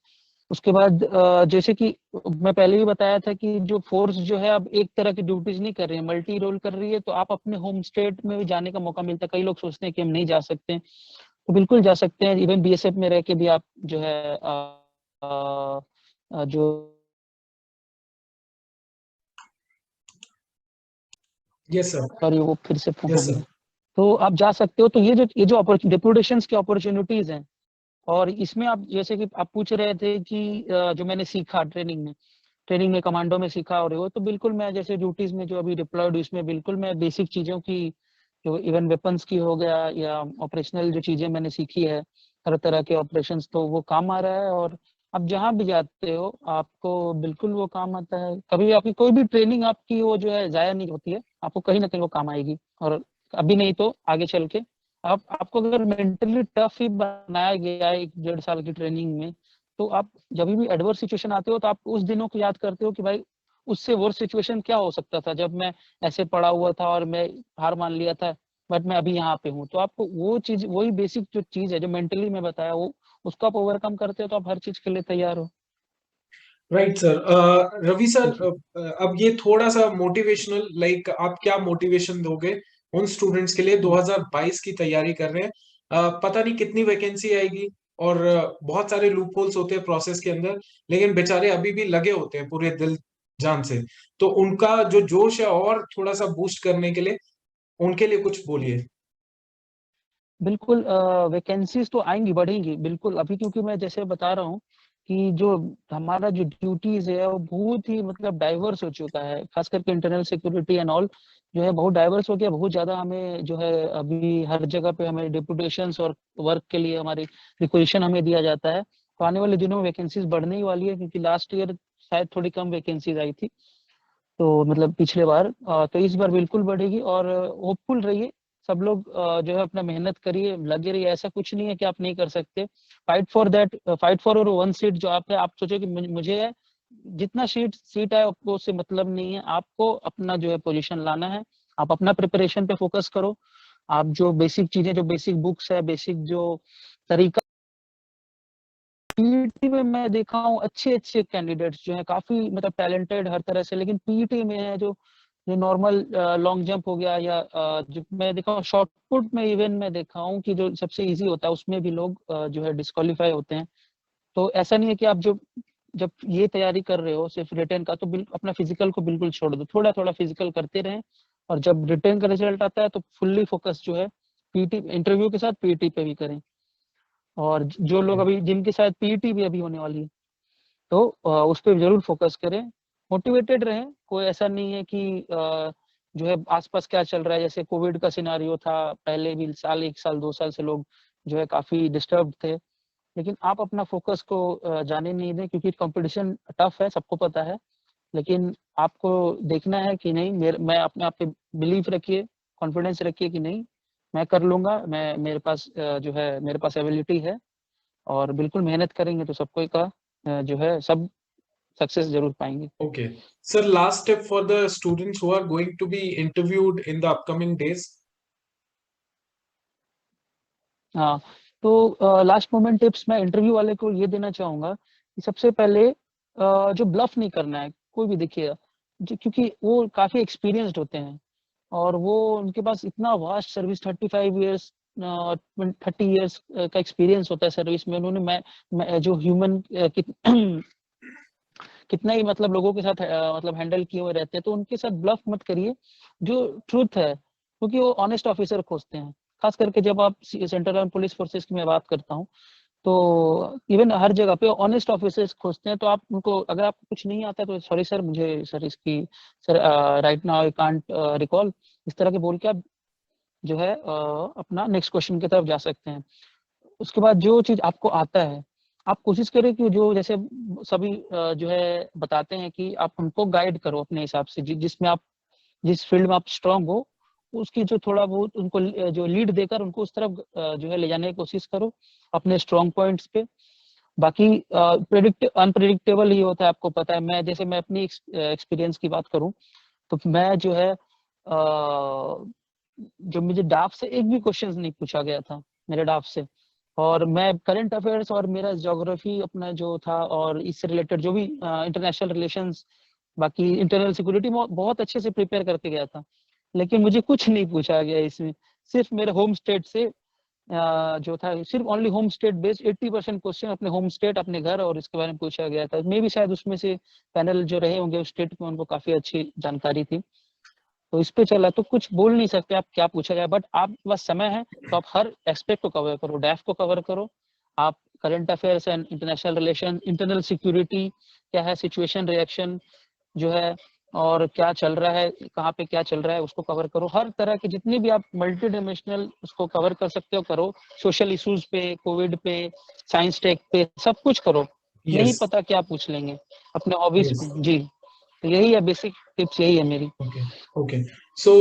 उसके बाद जैसे कि मैं पहले भी बताया था कि जो फोर्स जो है अब एक तरह की ड्यूटीज नहीं कर रही है, मल्टी रोल कर रही है। तो आप अपने होम स्टेट में भी जाने का मौका मिलता है। कई लोग सोचते हैं कि हम नहीं जा सकते, तो बिल्कुल जा सकते हैं। इवन बीएसएफ में रह के भी आप जो है जो यस सर। सॉरी वो फिर से फोन हो यस सर। गया। तो आप जा सकते हो। तो ये जो डेप्यूटेशंस की अपॉर्चुनिटीज हैं, और इसमें आप जैसे कि आप पूछ रहे थे कि जो मैंने सीखा ट्रेनिंग में कमांडो में सीखा और वो, तो बिल्कुल मैं जैसे ड्यूटीज में जो अभी डिप्लॉयड उसमें बिल्कुल मैं बेसिक चीजों की, जो इवन वेपन्स की हो गया या ऑपरेशनल जो चीजें मैंने सीखी है, तरह तरह के ऑपरेशंस, तो वो काम आ रहा है। और आप जहाँ भी जाते हो आपको बिल्कुल वो काम आता है। कभी आपकी कोई भी ट्रेनिंग आपकी वो जो है जाया नहीं होती है, आपको कहीं ना कहीं वो काम आएगी। और अभी नहीं तो आगे चल के आपको अगर मेंटली टफ ही बनाया गया है 1.5 साल की ट्रेनिंग में, तो आप जब भी एडवर्स सिचुएशन आते हो तो आप उस दिनों को याद करते हो कि भाई उससे वर्स सिचुएशन क्या हो सकता था जब मैं ऐसे पड़ा हुआ था और मैं हार मान लिया था, बट मैं अभी यहाँ पे हूँ। तो आपको वो चीज, वही बेसिक जो चीज है जो मेंटली मैं बताया, वो उसको आप ओवरकम करते हो तो आप हर चीज के लिए तैयार हो। Right sir. रवि सर, जी। अब ये थोड़ा सा मोटिवेशनल, लाइक आप क्या मोटिवेशन दोगे उन स्टूडेंट्स के लिए 2022 की तैयारी कर रहे हैं? पता नहीं कितनी वैकेंसी आएगी, और बहुत सारे लूप होल्स होते हैं प्रोसेस के अंदर, लेकिन बेचारे अभी भी लगे होते हैं पूरे दिल जान से। तो उनका जो जोश है और थोड़ा सा बूस्ट करने के लिए उनके लिए कुछ बोलिए। बिल्कुल, वैकेंसीज तो आएंगी, बढ़ेंगी बिल्कुल अभी, क्योंकि मैं जैसे बता रहा हूँ कि जो हमारा जो ड्यूटीज है वो बहुत ही मतलब डाइवर्स हो चुका है, खास करके इंटरनल सिक्योरिटी एंड ऑल जो है बहुत डाइवर्स हो गया। बहुत ज्यादा हमें जो है अभी हर जगह पे हमें डिप्यूटेशंस और वर्क के लिए हमारी रिक्वेजिशन हमें दिया जाता है। तो आने वाले दिनों में वैकेंसीज बढ़ने ही वाली है, क्योंकि लास्ट ईयर शायद थोड़ी कम वैकेंसीज आई थी, तो मतलब पिछले बार, तो इस बार बिल्कुल बढ़ेगी। और होपफुल रहिए, सब लोग जो है अपना मेहनत करिए, लगे रहिए, ऐसा कुछ नहीं है कि आप नहीं कर सकते। Fight for that, fight for और वन सीट जो आप है, आप सोचो कि मुझे है, जितना सीट है आपको उससे मतलब नहीं है, आपको अपना जो है पोजीशन लाना है। आप अपना प्रिपरेशन पे फोकस करो। आप जो बेसिक चीजें, जो बेसिक बुक्स है, बेसिक जो तरीका, पीईटी में मैं देखा हूँ अच्छे अच्छे कैंडिडेट्स जो है काफी मतलब टैलेंटेड हर तरह से, लेकिन पीईटी में है जो जो नॉर्मल लॉन्ग जंप हो गया, या जो मैं देखा हूँ शॉर्ट पुट में, इवन मैं देखा हूँ कि जो सबसे इजी होता है उसमें भी लोग जो है डिस्क्वालीफाई होते हैं। तो ऐसा नहीं है कि आप जो जब ये तैयारी कर रहे हो सिर्फ रिटेन का, तो अपना फिजिकल को बिल्कुल छोड़ दो, थोड़ा थोड़ा फिजिकल करते रहें। और जब रिटेन का रिजल्ट आता है तो फुल्ली फोकस जो है पीटी इंटरव्यू के साथ पीटी पे भी करें। और जो लोग अभी जिनके साथ पीटी भी अभी होने वाली है, तो उस पर जरूर फोकस करें, मोटिवेटेड रहें। कोई ऐसा नहीं है कि जो है आसपास क्या चल रहा है, जैसे कोविड का सिनारियो था पहले भी साल, 1 साल 2 साल से लोग जो है काफी डिस्टर्ब थे, लेकिन आप अपना फोकस को जाने नहीं दें, क्योंकि कंपटीशन टफ है, सबको पता है। लेकिन आपको देखना है कि नहीं, मैं अपने आप पे बिलीव रखिए, कॉन्फिडेंस रखिए कि नहीं, मैं कर लूंगा, मैं मेरे पास जो है मेरे पास एबिलिटी है। और बिल्कुल मेहनत करेंगे तो सबको का जो है सब सक्सेस जरूर पाएंगे। Okay. Sir, last step for the students who are going to be interviewed in the upcoming days. हाँ, तो लास्ट मोमेंट टिप्स मैं इंटरव्यू वाले को ये देना चाहूंगा कि सबसे पहले जो ब्लफ नहीं करना है कोई भी देखिएगा, क्योंकि वो काफी एक्सपीरियंस्ड होते हैं, और वो उनके पास इतना वास्ट सर्विस, 35 ईयर्स 30 ईयर्स का एक्सपीरियंस होता है सर्विस में। उन्होंने मैं जो ह्यूमन कितना ही मतलब लोगों के साथ मतलब हैंडल किए हुए रहते हैं, तो उनके साथ ब्लफ मत करिए, जो ट्रूथ है, क्योंकि वो ऑनेस्ट ऑफिसर खोजते हैं। खास करके जब आप सेंट्रल आर्म पुलिस फोर्सेस की मैं बात करता हूँ, तो इवन हर जगह पे ऑनेस्ट ऑफिसर्स खोजते हैं। तो आप उनको, अगर आपको कुछ नहीं आता है तो सॉरी सर, मुझे सर इसकी sir right now I can't recall, इस तरह के बोल के आप जो है अपना नेक्स्ट क्वेश्चन की तरफ जा सकते हैं। उसके बाद जो चीज आपको आता है, आप कोशिश करें कि जो जैसे सभी जो है बताते हैं कि आप उनको गाइड करो अपने हिसाब से, जिसमें आप जिस फील्ड में आप स्ट्रांग हो, उसकी जो थोड़ा बहुत उनको जो लीड देकर उनको उस तरफ जो है ले जाने की कोशिश करो अपने स्ट्रांग पॉइंट्स पे। बाकी अनप्रिडिक्टेबल ही होता है, आपको पता है। मैं अपनी एक्सपीरियंस की बात करूं, तो मैं जो है जो मुझे डाफ से एक भी क्वेश्चन नहीं पूछा गया था मेरे डाफ से, और मैं करंट अफेयर्स और मेरा ज्योग्राफी अपना जो था और इससे रिलेटेड जो भी इंटरनेशनल रिलेशंस, बाकी इंटरनल सिक्योरिटी बहुत अच्छे से प्रिपेयर करके गया था, लेकिन मुझे कुछ नहीं पूछा गया इसमें। सिर्फ मेरे होम स्टेट से जो था, सिर्फ only home state based 80% question अपने होम स्टेट, अपने घर और इसके बारे में पूछा गया था। मे भी शायद उसमें से पैनल जो रहे होंगे उस स्टेट में उनको काफी अच्छी जानकारी थी, तो इस पे चला। तो कुछ बोल नहीं सकते आप क्या पूछा जाए, बट आप बस समय है तो आप हर एस्पेक्ट को कवर करो, डैफ को कवर करो, आप current affairs and international relation, internal security क्या है, सिचुएशन रिएक्शन जो है, और क्या चल रहा है, कहाँ पे क्या चल रहा है, उसको कवर करो। हर तरह के जितने भी आप मल्टी डायमेंशनल उसको कवर कर सकते हो करो, सोशल इश्यूज पे, कोविड पे, साइंस टेक पे, सब कुछ करो। नहीं Yes. पता क्या पूछ लेंगे अपने हॉबीज Yes. पे। जी, तो यही है बेसिक टिप्स, यही है मेरी। Okay. Okay. So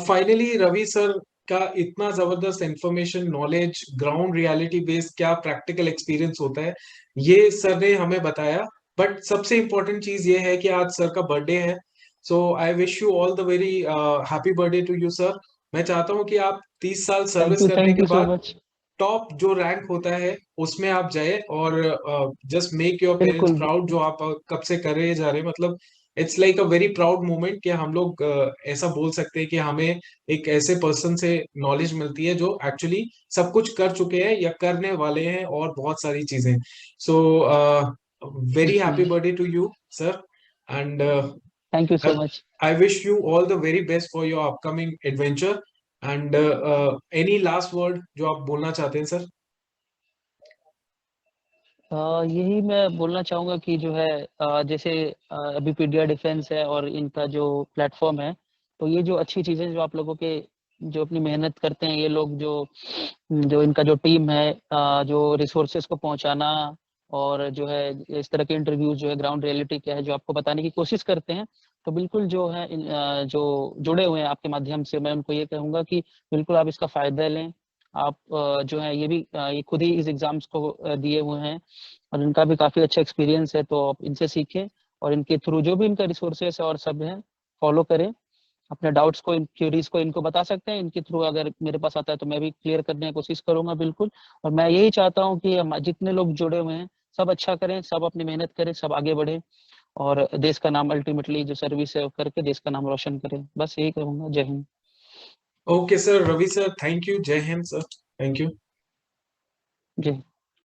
finally, Ravi sir, का इतना जबरदस्त information, knowledge, ground reality based क्या प्रैक्टिकल एक्सपीरियंस होता है, ये सर ने हमें बताया। बट सबसे इम्पोर्टेंट चीज ये है कि आज सर का बर्थडे है, so I wish you all the very happy birthday to you sir. मैं चाहता हूँ कि आप 30 साल सर्विस करने थैंक के यू सो बाद मच। टॉप जो रैंक होता है उसमें आप जाए, और जस्ट मेक योर पेरेंट्स बिल्कुल प्राउड, जो आप कब से कर रहे जा रहे हैं। मतलब it's like a very proud moment कि हम लोग ऐसा बोल सकते हैं कि हमें एक ऐसे पर्सन से नॉलेज मिलती है जो एक्चुअली सब कुछ कर चुके हैं या करने वाले हैं, और बहुत सारी चीजें। So very happy birthday to you sir, and thank you so much. I wish you all the very best for your upcoming adventure. And any last word जो आप बोलना चाहते हैं सर? यही मैं बोलना चाहूँगा कि जो है जैसे अभी पीडिया डिफेंस है और इनका जो प्लेटफॉर्म है, तो ये जो अच्छी चीज़ें जो आप लोगों के जो अपनी मेहनत करते हैं ये लोग, जो इनका जो टीम है, जो रिसोर्सेज को पहुंचाना और जो है इस तरह के इंटरव्यूज जो है ग्राउंड रियलिटी क्या है जो आपको बताने की कोशिश करते हैं, तो बिल्कुल जो है जो जुड़े हुए हैं आपके माध्यम से, मैं उनको ये कहूँगा कि बिल्कुल आप इसका फ़ायदा लें। आप जो है ये खुद ही इस एग्ज़ाम्स को दिए हुए हैं और इनका भी काफ़ी अच्छा एक्सपीरियंस है, तो आप इनसे सीखें और इनके थ्रू जो भी इनका रिसोर्सेज है और सब है, फॉलो करें। अपने डाउट्स को, क्यूरीज को इनको बता सकते हैं, इनके थ्रू अगर मेरे पास आता है तो मैं भी क्लियर करने की कोशिश करूंगा बिल्कुल। और मैं यही चाहता हूँ कि हम जितने लोग जुड़े हुए हैं सब अच्छा करें, सब अपनी मेहनत करें, सब आगे बढ़े और देश का नाम अल्टीमेटली जो सर्विस है वो करके देश का नाम रोशन करें। बस यही कहूँगा। जय Hind. Okay sir, Ravi sir, thank you, जय हिंद सर, थैंक यू। जय हिंद।